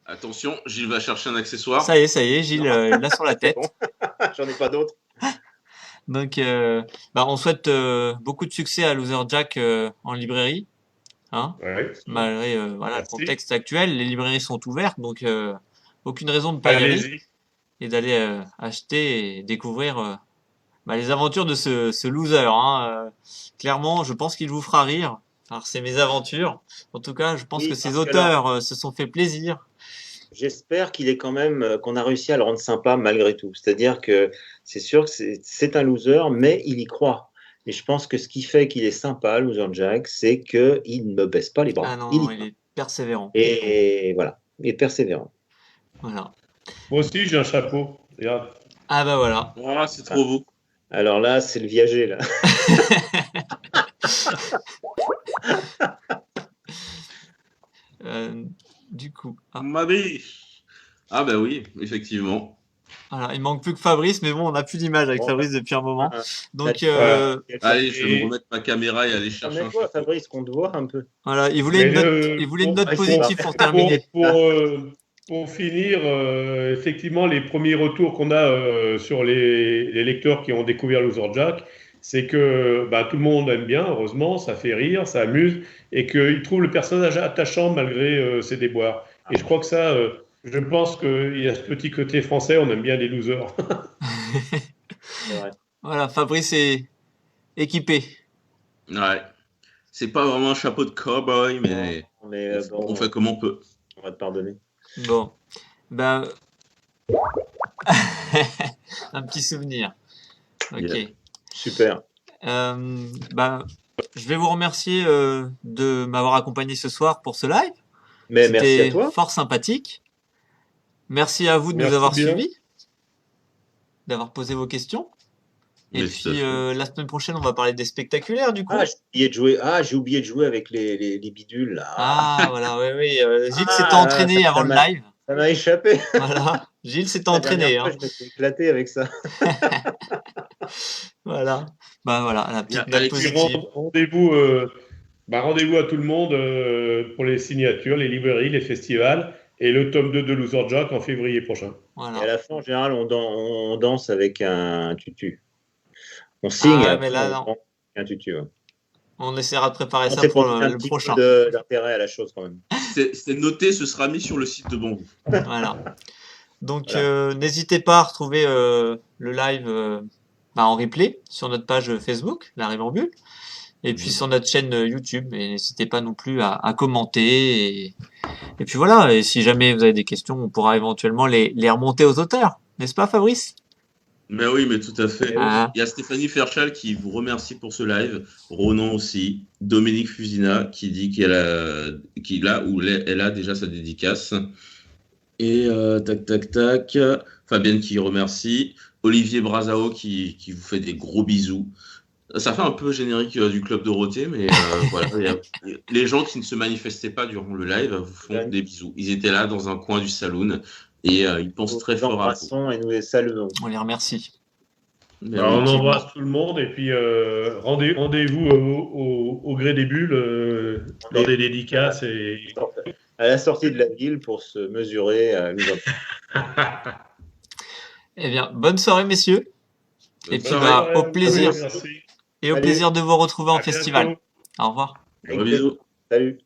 Attention, Gilles va chercher un accessoire. Ça y est, Gilles l'a sur la tête. Bon. J'en ai pas d'autres. Donc, on souhaite beaucoup de succès à Loser Jack en librairie. Hein, Ouais. malgré le Merci. contexte actuel, les librairies sont ouvertes, donc aucune raison de ne pas y aller Allez-y. et d'aller acheter et découvrir les aventures de ce loser. Hein. Clairement, je pense qu'il vous fera rire. Alors, c'est mes aventures. En tout cas, je pense Oui, que ces parce que auteurs se sont fait plaisir. J'espère qu'il est quand même qu'on a réussi à le rendre sympa malgré tout. C'est-à-dire que c'est sûr que c'est un loser, mais il y croit. Et je pense que ce qui fait qu'il est sympa, Loser Jack, c'est qu'il ne baisse pas les bras. Ah non, il il est persévérant. Et voilà, il est persévérant. Voilà. Moi aussi, j'ai un chapeau. Regarde. Ah bah voilà. Voilà, c'est trop beau. Alors là, c'est le viager, là. Du coup, Ma vie. Ah bah oui, effectivement. voilà, il manque plus que Fabrice, mais bon, on n'a plus d'image avec Bon, Fabrice depuis un moment. Donc Allez, je vais me remettre ma caméra et aller chercher un toi, chapeau. Fabrice, qu'on te voit un peu. voilà, il voulait une note positive pour terminer. Pour finir, effectivement, les premiers retours qu'on a sur les lecteurs qui ont découvert Loser Jack, c'est que tout le monde aime bien, heureusement, ça fait rire, ça amuse, et qu'ils trouvent le personnage attachant malgré ses déboires. Et je crois que ça, je pense qu'il y a ce petit côté français, on aime bien les losers. C'est vrai. Voilà, Fabrice est équipé. Ouais. C'est pas vraiment un chapeau de cowboy, mais on fait comme on peut. On va te pardonner. Bon, un petit souvenir. Ok. Yeah. Super. Je vais vous remercier de m'avoir accompagné ce soir pour ce live. Mais merci à toi. C'était fort sympathique. Merci à vous de nous Merci avoir bien. suivis, d'avoir posé vos questions. Et Mais puis la semaine prochaine, on va parler des spectaculaires du coup. J'ai oublié de jouer avec les bidules. Là. Ah voilà, oui. Gilles s'était entraîné avant le live. Ça m'a échappé. Voilà, Gilles s'était entraîné. Je me suis éclaté avec ça. Voilà. Voilà, la petite note Allez, positive. Rendez-vous à tout le monde pour les signatures, les librairies, les festivals et le tome 2 de Loser Jack en février prochain. Voilà. Et à la fin, en général, on danse avec un tutu. On signe et après, mais là, on non. danse avec un tutu. Ouais. On essaiera de préparer ça C'est pour un le petit prochain. peu d'intérêt à la chose quand même. C'est noté, ce sera mis sur le site de Bambou. Voilà. Donc, Voilà. n'hésitez pas à retrouver le live en replay sur notre page Facebook, La Rêve en Bulle, et puis sur notre chaîne YouTube. Et n'hésitez pas non plus à commenter. Et puis voilà. Et si jamais vous avez des questions, on pourra éventuellement les remonter aux auteurs. N'est-ce pas, Fabrice? Mais oui, mais tout à fait. Ah. Il y a Stéphanie Ferchal qui vous remercie pour ce live. Ronan aussi. Dominique Fusina qui dit qu'elle a déjà sa dédicace. Et tac. Fabienne qui remercie. Olivier Brazao qui vous fait des gros bisous. Ça fait un peu générique du Club Dorothée, mais voilà. Les gens qui ne se manifestaient pas durant le live vous font des bisous. Ils étaient là dans un coin du saloon. Et ils pensent très fort à vous. Et nous les saluons. On les remercie. On embrasse tout le monde et puis rendez-vous au gré des bulles dans des dédicaces. À la sortie de la ville pour se mesurer à nous. Eh bien, bonne soirée, messieurs. Bonne Et puis, soirée. au plaisir. Merci. Et au Salut. plaisir de vous retrouver en À festival. bientôt. Au revoir. Gros bisous. Salut.